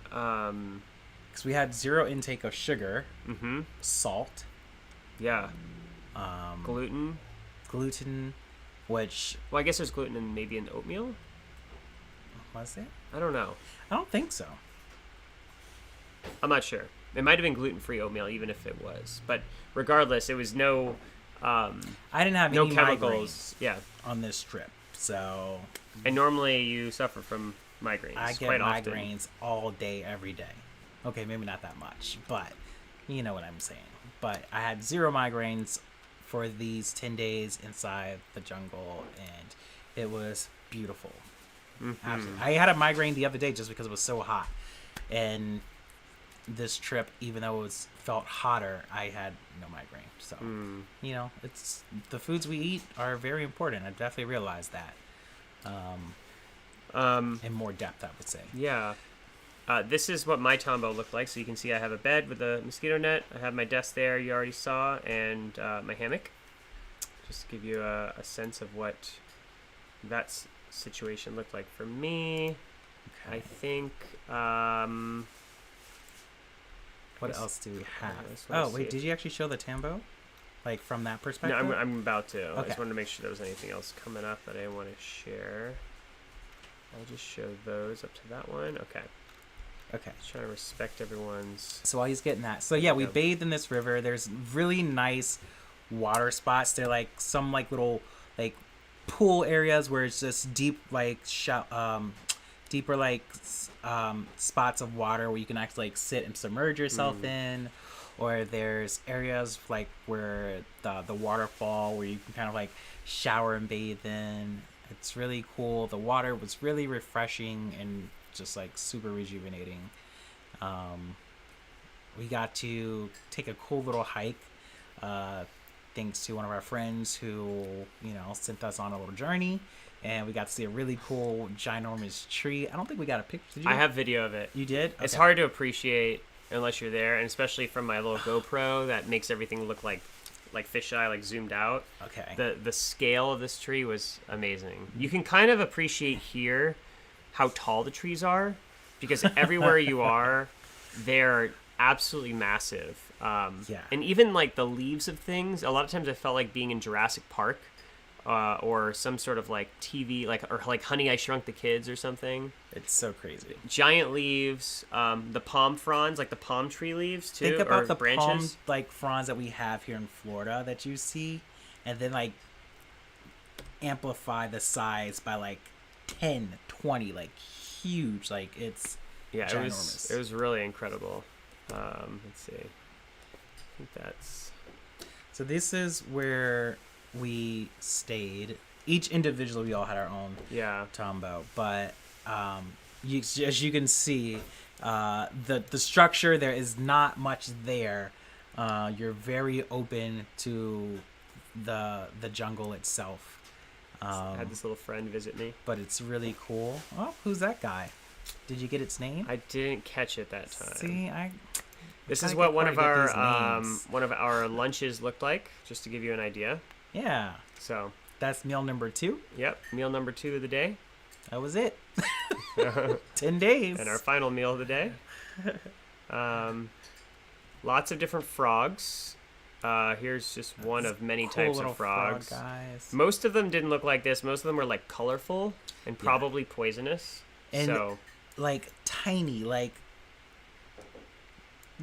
Because we had 0 intake of sugar, salt, Yeah. Gluten. gluten, which Well, I guess there's gluten in maybe in oatmeal. was it? I don't know. I don't think so. I'm not sure. It might have been gluten-free oatmeal, even if it was. But regardless, it was no I didn't have no any chemicals. migraines Yeah. on this trip, so And normally you suffer from migraines I get quite often. migraines all day, every day. Okay, maybe not that much, but you know what I'm saying. But I had 0 migraines for these 10 days inside the jungle, and it was beautiful. Absolutely. I had a migraine the other day just because it was so hot, and this trip, even though it felt hotter, I had no migraine. So you know, it's the foods we eat are very important. I definitely realized that in more depth, I would say. Yeah. This is what my Tombow looked like. So you can see I have a bed with a mosquito net. I have my desk there, you already saw, and my hammock. Just to give you a sense of what that situation looked like for me. Okay. I think... What else do we have? just wanna Oh, wait, see. did you actually show the Tambo? Like, from that No, perspective? I'm about to. I Okay. just wanted to make sure there was anything else coming up that I want to share. I'll just show those up to that one. Okay. Okay. Just trying to respect everyone's... So while he's getting that. So, yeah, we Yep. bathed in this river. There's really nice water spots. They're, like, some, like, little, like, pool areas where it's just deep, like, deeper, like, spots of water where you can actually, like, sit and submerge yourself in. Or there's areas, like, where the waterfall where you can kind of, like, shower and bathe in. It's really cool. The water was really refreshing and just, like, super rejuvenating. We got to take a cool little hike, thanks to one of our friends who, you know, sent us on a little journey. And we got to see a really cool, ginormous tree. I don't think we got a picture. Did you? I have video of it. You did? It's Okay. hard to appreciate unless you're there, and especially from my little GoPro that makes everything look like fisheye, like zoomed out. Okay. The scale of this tree was amazing. You can kind of appreciate here how tall the trees are, because everywhere you are, they're absolutely massive. Yeah. And even like the leaves of things, a lot of times I felt like being in Jurassic Park, or some sort of like TV, or like Honey, I Shrunk the Kids or something. It's so crazy. Giant leaves, the palm fronds, like the palm tree leaves too. Think about or the branches. palm, like, fronds that we have here in Florida that you see, and then, like, amplify the size by, like, 10, 20, like, huge. Like, it's Yeah, ginormous. it was really incredible. Let's see. I think that's... So this is where we stayed. Each individually, we all had our own Yeah. Tombow, but as you can see, the structure, there is not much there. You're very open to the jungle itself. Had this little friend visit me. But it's really cool. Oh, who's that guy? Did you get its name? I didn't catch it that time. See, This gotta is what get one Corey of to get our these names. one of our lunches looked like, just to give you an idea. Yeah, So, that's meal number 2. yep, meal number 2 of the day, That was it. 10 days. and our final meal of the day. Lots of different frogs. Here's just one of many Cool types little of frogs. frog guys. Most of them didn't look like this. Most of them were like colorful and probably poisonous. And So like tiny, like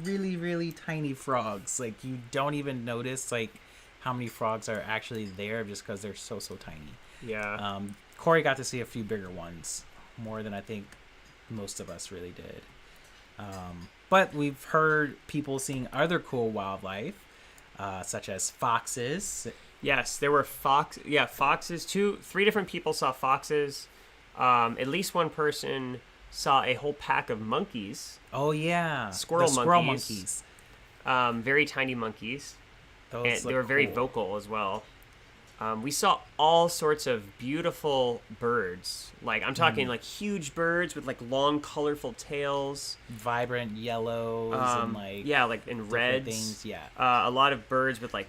really, really tiny frogs. Like you don't even notice like how many frogs are actually there just because they're so tiny. yeah, Corey got to see a few bigger ones, more than I think most of us really did. But we've heard people seeing other cool wildlife, such as foxes. yes, there were foxes. 3 different people saw foxes. At least one person saw a whole pack of monkeys. Oh yeah, Squirrel the squirrel monkeys. monkeys. Very tiny monkeys. Those And they look were very cool. vocal as well. We saw all sorts of beautiful birds. Like I'm talking like huge birds with like long, colorful tails. Vibrant yellows and like like in different reds. things. Yeah. A lot of birds with like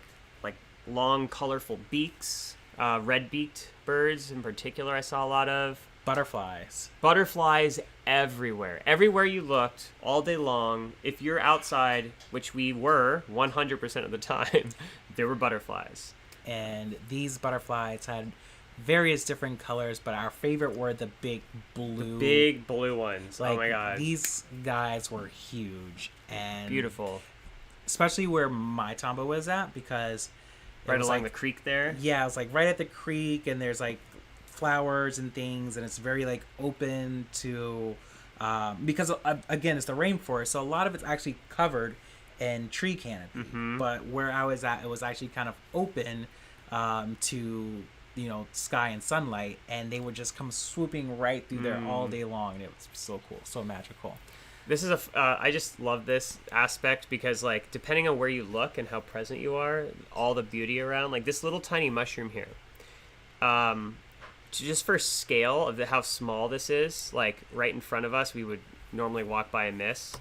long, colorful beaks. Red-beaked birds in particular I saw a lot of. Butterflies. Butterflies everywhere. Everywhere you looked, all day long, if you're outside, which we were 100% of the time, there were butterflies. And these butterflies had various different colors, but our favorite were the big blue. The big blue ones. Like, oh my god. These guys were huge and beautiful. Especially where my tombo was at, because right along the creek there. Yeah, it was like right at the creek, and there's like flowers and things, and it's very like open to because again, it's the rainforest, so a lot of it's actually covered in tree canopy. But where I was at, it was actually kind of open to sky and sunlight, and they would just come swooping right through there all day long, and it was so cool, so magical. This is I just love this aspect because, like, depending on where you look and how present you are, all the beauty around, like this little tiny mushroom here, just for scale of how small this is, like right in front of us, we would normally walk by and miss.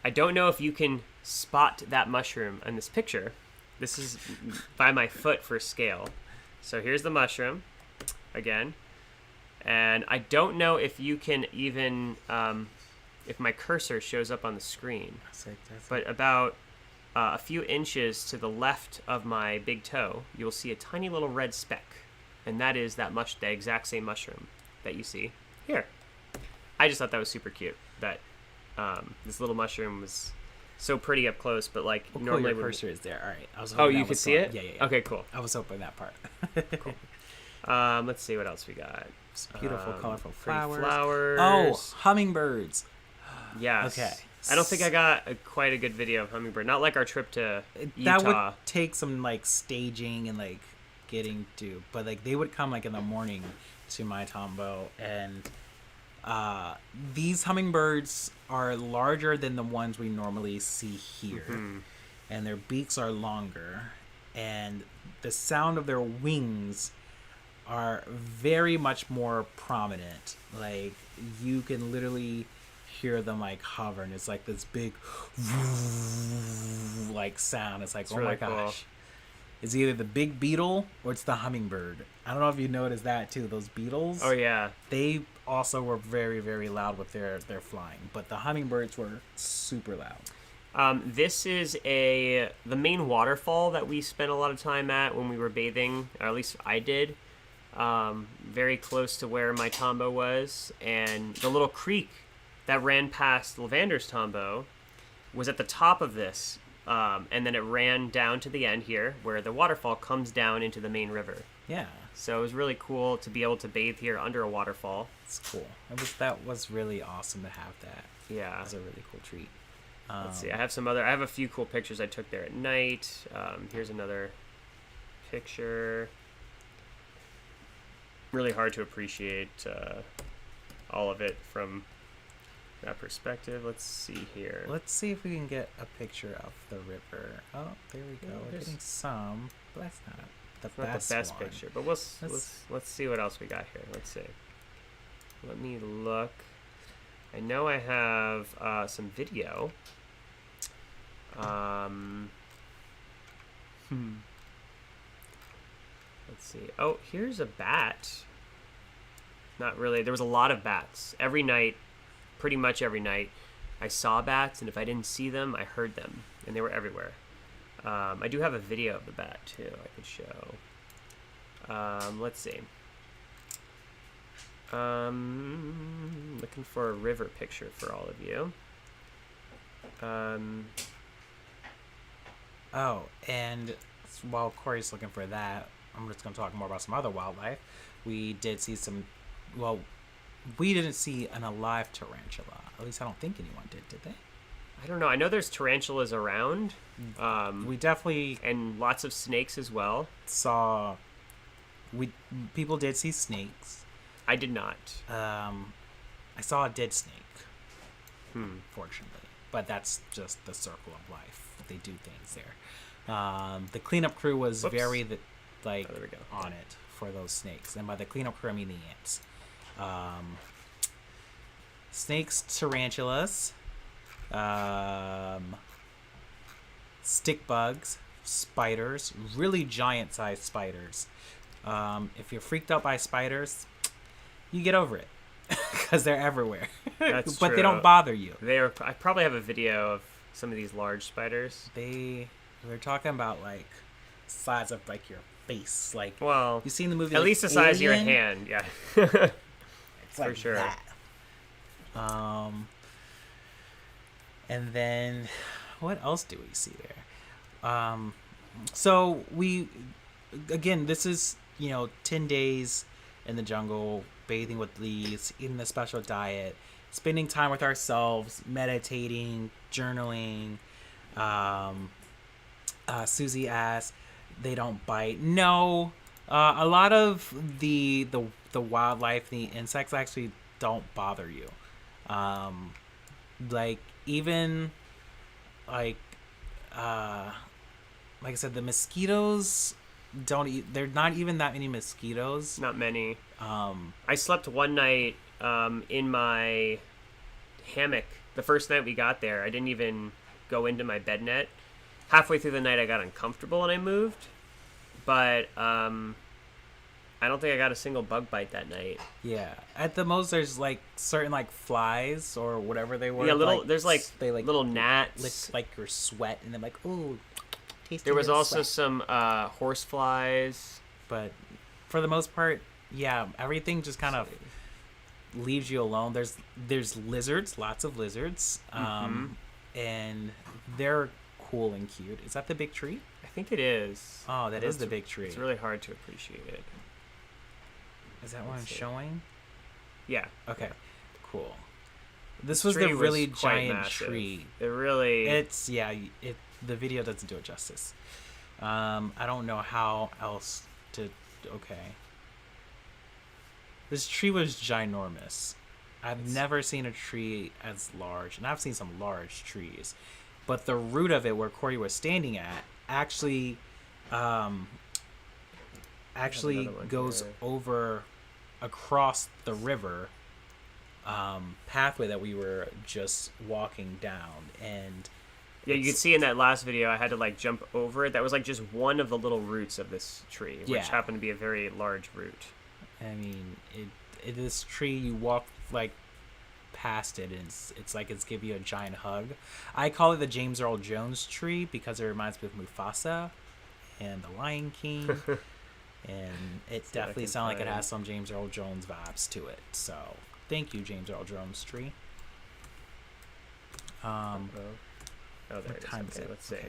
I don't know if you can spot that mushroom in this picture. This is by my foot for scale. So here's the mushroom again, and I don't know if you can even if my cursor shows up on the screen, but about a few inches to the left of my big toe, you'll see a tiny little red speck, and that is the exact same mushroom that you see here. I just thought that was super cute, that this little mushroom was so pretty up close, but like normally your cursor is there. All right. I was you could see it? Yeah. Okay, cool. I was hoping that part. Cool. Let's see what else we got. Beautiful, colorful flowers. Flowers. Oh, hummingbirds. Yes. Okay. I don't think I got quite a good video of hummingbird. Not like our trip to Utah. That would take some like staging and like getting to, but like they would come like in the morning to my tombo, and these hummingbirds are larger than the ones we normally see here, and their beaks are longer, and the sound of their wings are very much more prominent. Like you can literally hear them like hover, and it's like this big like sound. It's like, it's oh really my gosh, cool. It's either the big beetle or it's the hummingbird. I don't know if you noticed that too. Those beetles. Oh yeah. They also were very, very loud with their flying, but the hummingbirds were super loud. This is the main waterfall that we spent a lot of time at when we were bathing, or at least I did. Very close to where my tombo was, and the little creek that ran past Lavander's tombo was at the top of this, and then it ran down to the end here where the waterfall comes down into the main river. Yeah. So it was really cool to be able to bathe here under a waterfall. It's cool. That was really awesome to have that. Yeah. It was a really cool treat. Let's see. I have a few cool pictures I took there at night. Here's another picture. Really hard to appreciate all of it from that perspective. Let's see here. Let's see if we can get a picture of the river. Oh, there we go. We're getting some, but that's not the best picture. But let's see what else we got here. Let's see. Let me look. I know I have some video. Let's see. Oh, here's a bat. Not really. There was a lot of bats. Every night, pretty much every night, I saw bats, and if I didn't see them, I heard them, and they were everywhere. I do have a video of the bat, too, I could show. Let's see. Looking for a river picture for all of you. Oh, and while Corey's looking for that, I'm just going to talk more about some other wildlife. We did see we didn't see an alive tarantula. At least I don't think anyone did they? I don't know. I know there's tarantulas around. We definitely... And lots of snakes as well. People did see snakes. I did not. I saw a dead snake. Fortunately. But that's just the circle of life. They do things there. The cleanup crew was very on it for those snakes. And by the cleanup crew, I mean the ants. Snakes, tarantulas, stick bugs, spiders, really giant-sized spiders, If you're freaked out by spiders, you get over it because they're everywhere. That's but true. they don't bother you. I probably have a video of some of these large spiders. We're talking about like size of like your face. Like, Well, you seen the movie? at like, least the size of your Alien? hand. Yeah. It's For like sure. that. And then what else do we see there? So this is 10 days in the jungle, bathing with leaves, eating a special diet, spending time with ourselves, meditating, journaling. Susie asked, they don't bite. No, a lot of the wildlife, the insects actually don't bother you. Like even like I said, the mosquitoes don't eat. There are not even that many mosquitoes. Not many. I slept one night in my hammock. The first night we got there, I didn't even go into my bed net. Halfway through the night, I got uncomfortable and I moved. But I don't think I got a single bug bite that night. Yeah, at the most, there's like certain like flies or whatever they were. Yeah, there's they little gnats. lick like your sweat, and they're like, ooh. There was also sweat. some horse flies. But for the most part, yeah, everything just kind of leaves you alone. There's lizards, lots of lizards, and they're cool and cute. Is that the big tree? I think it is. Oh, that is the big tree. It's really hard to appreciate it. Is that what I'm showing? Yeah. Okay, cool. This was the really giant massive. tree. It really... The video doesn't do it justice. I don't know how else to... Okay. This tree was ginormous. I've never seen a tree as large, and I've seen some large trees. But the root of it, where Corey was standing at, actually goes over across the river pathway that we were just walking down. And yeah, you could see in that last video I had to like jump over it. That was like just one of the little roots of this tree, which happened to be a very large root. I mean, this tree, you walk like past it, and it's like it's giving you a giant hug. I call it the James Earl Jones tree because it reminds me of Mufasa and the Lion King. And it definitely sounds like it has some James Earl Jones vibes to it. So thank you, James Earl Jones tree. There what time is it? Let's see. Okay.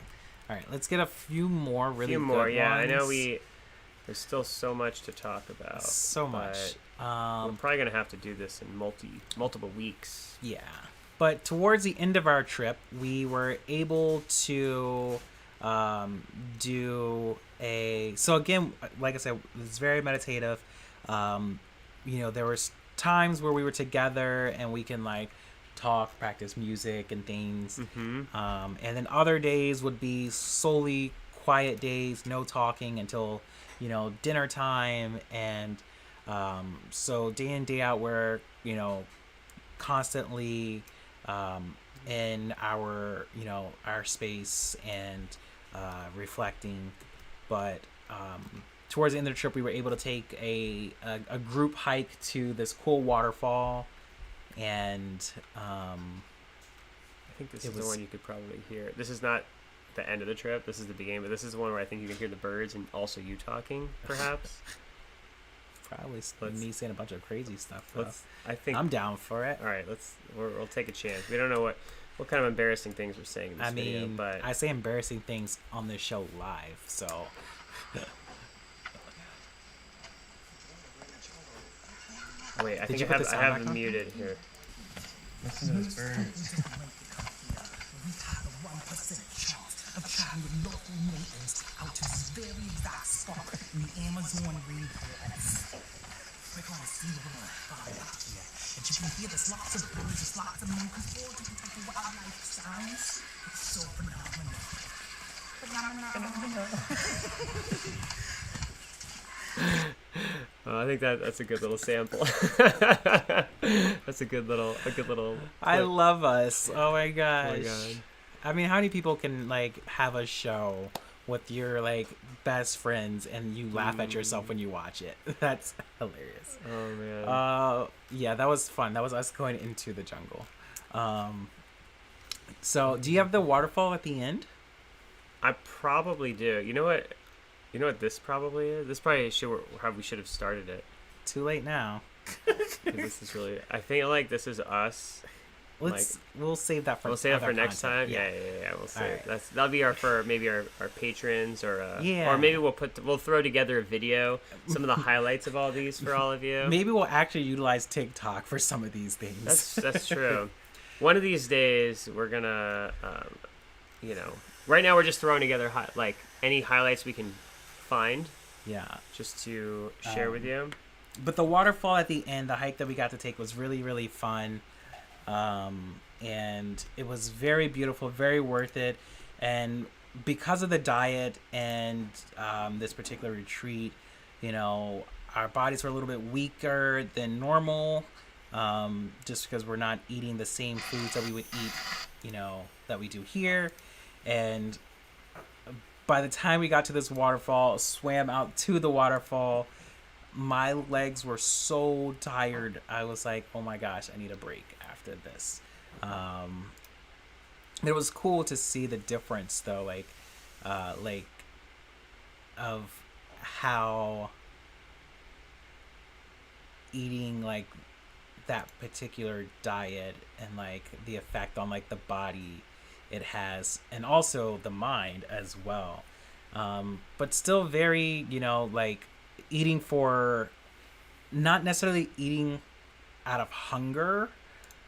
All right, let's get a few more really good yeah. ones. I know there's still so much to talk about. So much. We're probably gonna have to do this in multiple weeks. Yeah, but towards the end of our trip, we were able to do so again, like I said, it's very meditative. There was times where we were together and we can like talk, practice music and things. And then other days would be solely quiet days, no talking until dinner time. And so day in, day out, we're constantly in our our space and reflecting. But towards the end of the trip, we were able to take a group hike to this cool waterfall. And I think this is the one you could probably hear. This is not the end of the trip. This is the beginning, but this is the one where I think you can hear the birds and also you talking, perhaps. Probably me saying a bunch of crazy stuff. I think I'm down for it. All right, we'll take a chance. We don't know what kind of embarrassing things we're saying in this video, but I say embarrassing things on this show live, so. Wait, I think I have it muted here. Listen to those birds. Of trying with local natives out to this very exact spot in the Amazon rainforest. We're gonna see the world out here. And you can hear there's lots of birds, there's lots of monkeys, all different type of wildlife sounds. It's so phenomenal. I think that's a good little sample. That's a good little. I love us. Oh my gosh. Oh my god. I mean, how many people can like have a show with your like best friends and you laugh at yourself when you watch it. That's hilarious. Oh man. Yeah, that was fun. That was us going into the jungle. So do you have the waterfall at the end? I probably do. You know what? You know what this probably is? This probably should how we should have started it. Too late now. 'Cause this is really. I feel like this is us. We'll save that for We'll save that other for next content. time. Yeah. We'll save. Alright. That'll be maybe our patrons or Yeah. or maybe we'll throw together a video, some of the highlights of all these for all of you. Maybe we'll actually utilize TikTok for some of these things. That's true. One of these days we're gonna, right now we're just throwing together like any highlights we can find Yeah. just to share with you. But the waterfall at the end, the hike that we got to take was really, really fun. And it was very beautiful, very worth it. And because of the diet and this particular retreat, our bodies were a little bit weaker than normal, just because we're not eating the same foods that we would eat, that we do here. And by the time we got to this waterfall, swam out to the waterfall, my legs were so tired. I was like, oh my gosh, I need a break after this. It was cool to see the difference though, like of how eating like that particular diet and like the effect on like the body it has, and also the mind as well. But still very, like eating for, not necessarily eating out of hunger,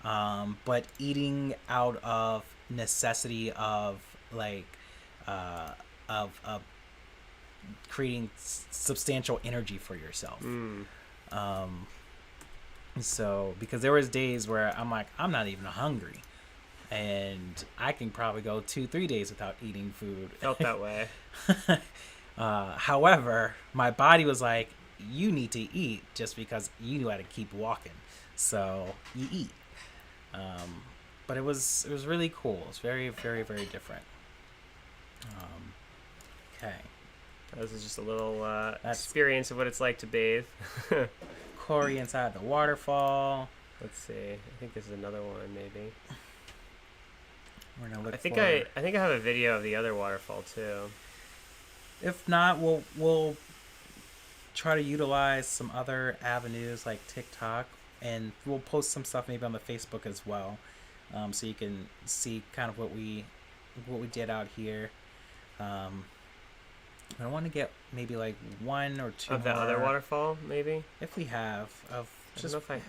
but eating out of necessity of like of creating substantial energy for yourself. So because there was days where I'm like, I'm not even hungry, and I can probably go 2-3 days without eating food. Felt that way. However, my body was like, you need to eat just because you knew how to keep walking. So you eat. But it was really cool. It's very, very, very different. Okay. This is just a little experience of what it's like to bathe. Corey inside the waterfall. Let's see. I think this is another one, maybe. We're gonna look. I think I have a video of the other waterfall too. If not, we'll try to utilize some other avenues like TikTok, and we'll post some stuff maybe on the Facebook as well, so you can see kind of what we did out here. I want to get maybe like 1 or 2 of that more, other waterfall, maybe. if we have, of I just don't know if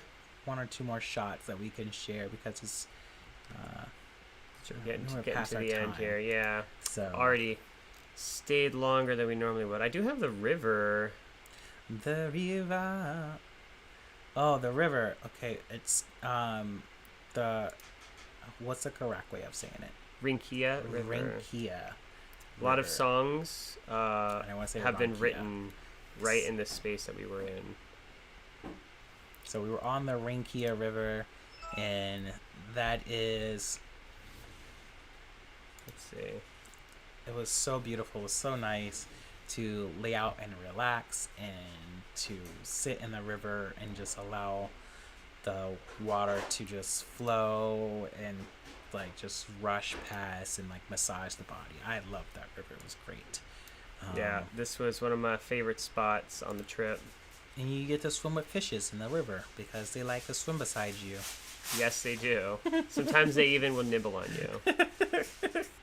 1 or 2 more shots that we can share, because it's getting we're to past the our end time. here. Yeah, So already stayed longer than we normally would. I do have the river. the river. Oh, the river. Okay, it's the what's the correct way of saying it? Rinkia River. Rainkia. A lot of River. songs I wanna say have been Rankia. written right in this space that we were in. So we were on the Rainkia River, and that is. Let's see. It was so beautiful. It was so nice to lay out and relax, and to sit in the river and just allow the water to just flow and like just rush past and like massage the body. I loved that river. It was great. Yeah, this was one of my favorite spots on the trip. And you get to swim with fishes in the river because they like to swim beside you. Yes, they do. Sometimes they even will nibble on you.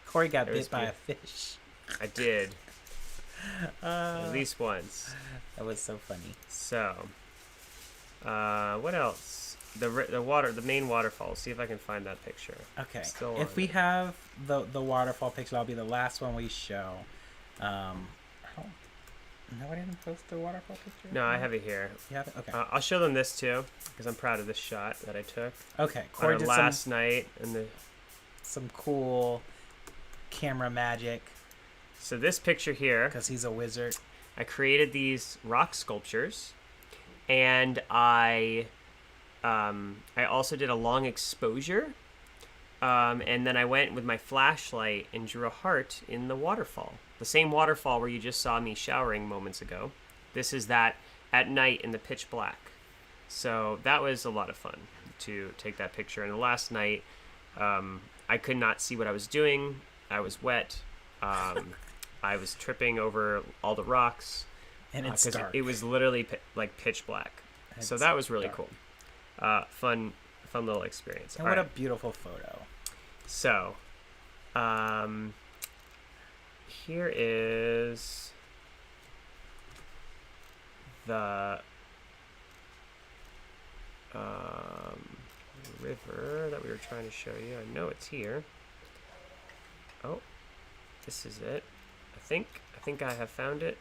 Corey got It was bit by a fish. I did. At least once. That was so funny. So, what else? The main waterfall. See if I can find that picture. Okay. Still If on we it. have the waterfall picture, that'll be the last one we show. No, I didn't post the waterfall picture. No, I have it here. You have it? Okay. I'll show them this too, because I'm proud of this shot that I took. Okay. On Corey our did last night, and some cool camera magic so this picture here, because he's a wizard. I created these rock sculptures, and I also did a long exposure And then I went with my flashlight and drew a heart in the waterfall. The same waterfall where you just saw me showering moments ago. This is that at night in the pitch black. So that was a lot of fun to take that picture. And the last night, I could not see what I was doing. I was wet. I was tripping over all the rocks. And it's dark. It was literally like pitch black. So that was really cool. Fun little experience. And what a beautiful photo. So, here is the river that we were trying to show you. I know it's here. Oh, this is it. I think I have found it.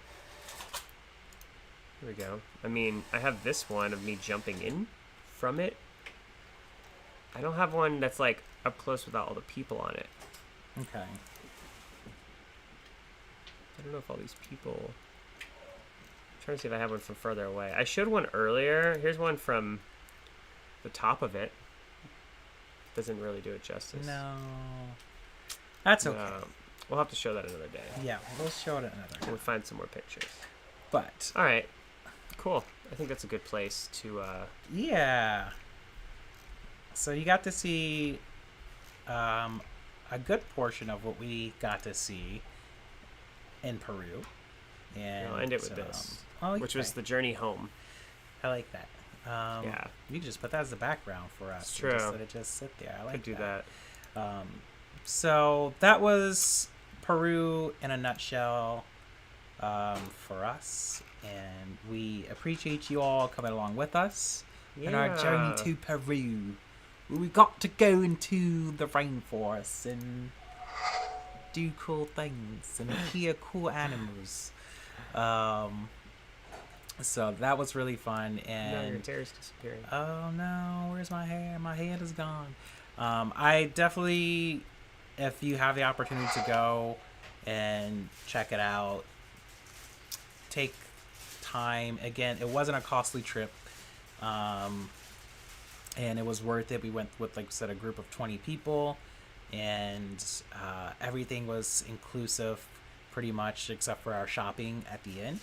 Here we go. I mean, I have this one of me jumping in from it. I don't have one that's like up close without all the people on it. Okay. I don't know if all these people... I'm trying to see if I have one from further away. I showed one earlier. Here's one from the top of it. Doesn't really do it justice. No. That's okay. We'll have to show that another day. Yeah, we'll show it another time. We'll find some more pictures. But... All right. Cool. I think that's a good place to... Yeah. So you got to see a good portion of what we got to see in Peru. And I'll end it with this, which which was the journey home. I like that. Yeah. You can just put that as the background for us. It's true. Just let it just sit there. I like Could do that. So that was Peru in a nutshell for us. And we appreciate you all coming along with us in our journey to Peru. We got to go into the rainforest and do cool things and hear cool animals. So that was really fun. And No, your hair's disappearing. oh no, where's my hair? My head is gone. I definitely, if you have the opportunity to go and check it out, take time. Again, it wasn't a costly trip. And it was worth it. We went with, like I said, a group of 20 people, and everything was inclusive pretty much except for our shopping at the end,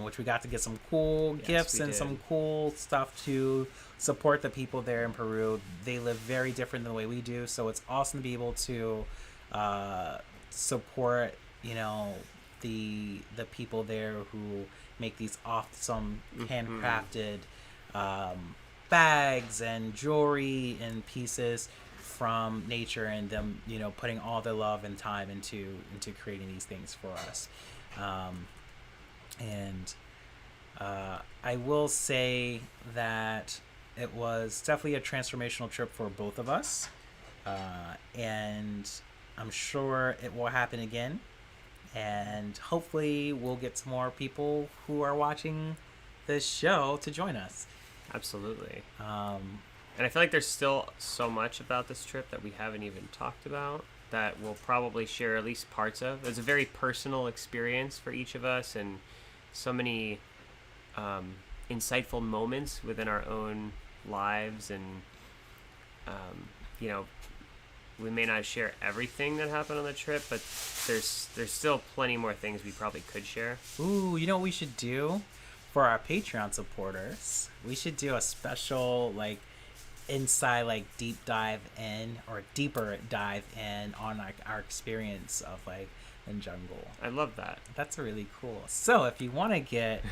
which we got to get some cool gifts and some cool stuff to support the people there in Peru. They live very different than the way we do, so it's awesome to be able to support, you know, the people there who make these awesome handcrafted bags and jewelry and pieces from nature, and them, you know, putting all their love and time into creating these things for us. I will say that it was definitely a transformational trip for both of us, and I'm sure it will happen again, and hopefully we'll get some more people who are watching this show to join us. Absolutely. And I feel like there's still so much about this trip that we haven't even talked about that we'll probably share at least parts of. It was a very personal experience for each of us, and so many insightful moments within our own lives. And, you know, we may not share everything that happened on the trip, but there's still plenty more things we probably could share. Ooh, you know what we should do? For our Patreon supporters, we should do a special, like, inside, like, deep dive in, or deeper dive in on, like, our experience of, like, the jungle. I love that. That's really cool. So if you want to get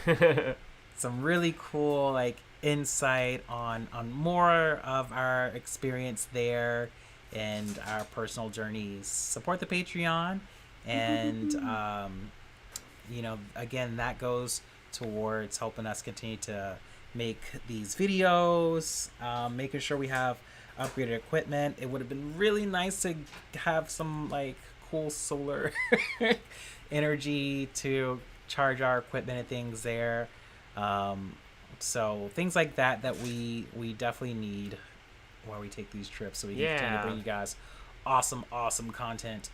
some really cool, like, insight on more of our experience there and our personal journeys, support the Patreon. And you know, again, that goes towards helping us continue to make these videos, making sure we have upgraded equipment. It would have been really nice to have some, like, cool solar energy to charge our equipment and things there. So things like that we definitely need while we take these trips, so we can continue to bring you guys awesome content.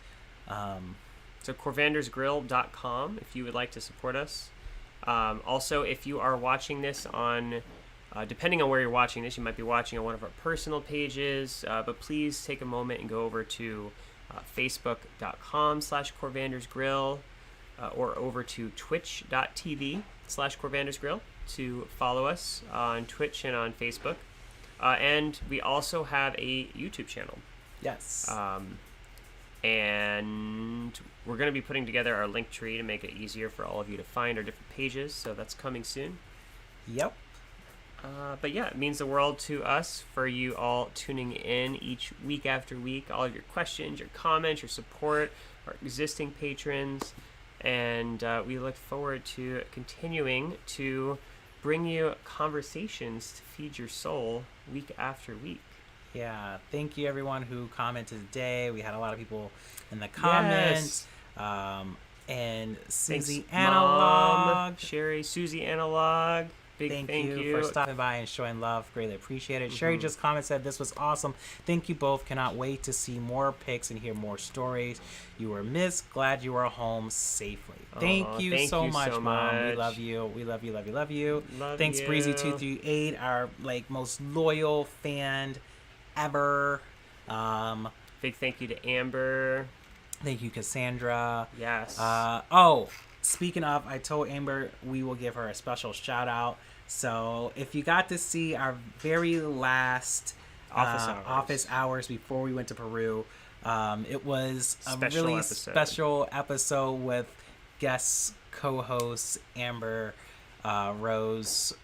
So corvandersgrill.com if you would like to support us. Also, if you are watching this on Depending on where you're watching this, you might be watching on one of our personal pages, but please take a moment and go over to facebook.com/CorvandersGrill or over to twitch.tv/CorvandersGrill to follow us on Twitch and on Facebook. And we also have a YouTube channel. Yes. And we're going to be putting together our link tree to make it easier for all of you to find our different pages, so that's coming soon. Yep. But yeah, it means the world to us for you all tuning in each week after week. All of your questions, your comments, your support, our existing patrons. And we look forward to continuing to bring you conversations to feed your soul week after week. Yeah, thank you everyone who commented today. We had a lot of people in the comments. Yes. And Susie Thanks, Analog. Mom, Sherry, Susie Analog. Big thank you for stopping by and showing love. Greatly appreciate it. Sherry just commented, said this was awesome. Thank you both. Cannot wait to see more pics and hear more stories. You were missed. Glad you are home safely. Thank you so much, Mom. We love you. We love you, love you, love you. Thanks, you. Breezy238, our most loyal fan ever. Big thank you to Amber. Thank you, Cassandra. Yes. Speaking of, I told Amber we will give her a special shout out. So if you got to see our very last office hours before we went to Peru, it was a really special episode with guest co-host Amber Rose,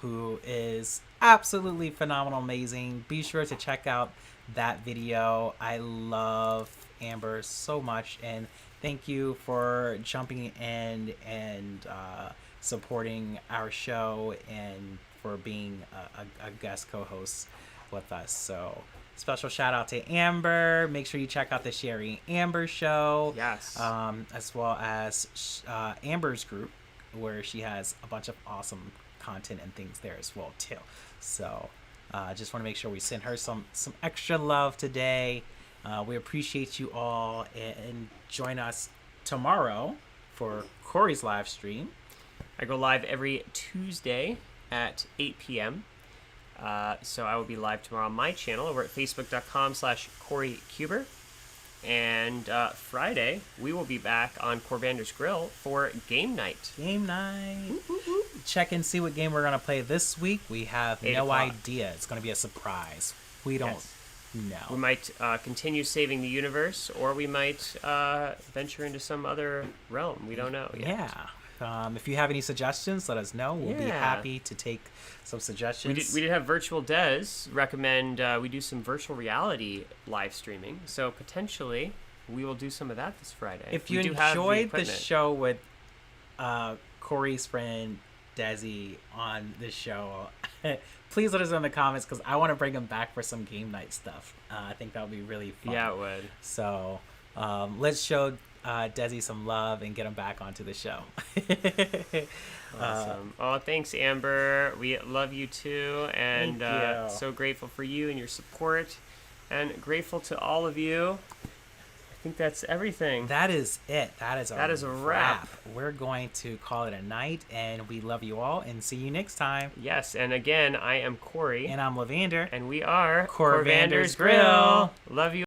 who is absolutely phenomenal, amazing. Be sure to check out that video. I love Amber so much, and thank you for jumping in and supporting our show and for being a guest co-host with us. So special shout out to Amber. Make sure you check out the Sherry Amber show. Yes. As well as Amber's group, where she has a bunch of awesome content and things there as well too. So just want to make sure we send her some extra love today. We appreciate you all, and join us tomorrow for Corey's live stream. I go live every Tuesday at 8 p.m. So I will be live tomorrow on my channel over at facebook.com/CoreyCuber. And Friday, we will be back on Corvander's Grill for game night. Game night. Check and see what game we're going to play this week. We have no idea. It's going to be a surprise. We don't know. We might continue saving the universe, or we might venture into some other realm. We don't know yet. Yeah. If you have any suggestions, let us know. We'll be happy to take some suggestions. We did have Virtual Des recommend we do some virtual reality live streaming. So potentially we will do some of that this Friday. If you enjoyed the show with Corey's friend Desi on this show, please let us know in the comments, because I want to bring him back for some game night stuff. I think that would be really fun. Yeah, it would. So let's show Desi some love and get him back onto the show. Awesome. Thanks, Amber. We love you too, and so grateful for you and your support, and grateful to all of you. I think that's everything. That is it. That is a wrap. We're going to call it a night, and we love you all, and see you next time. Yes, and again, I am Corey. And I'm Lavander. And we are Corvander's Grill. Love you.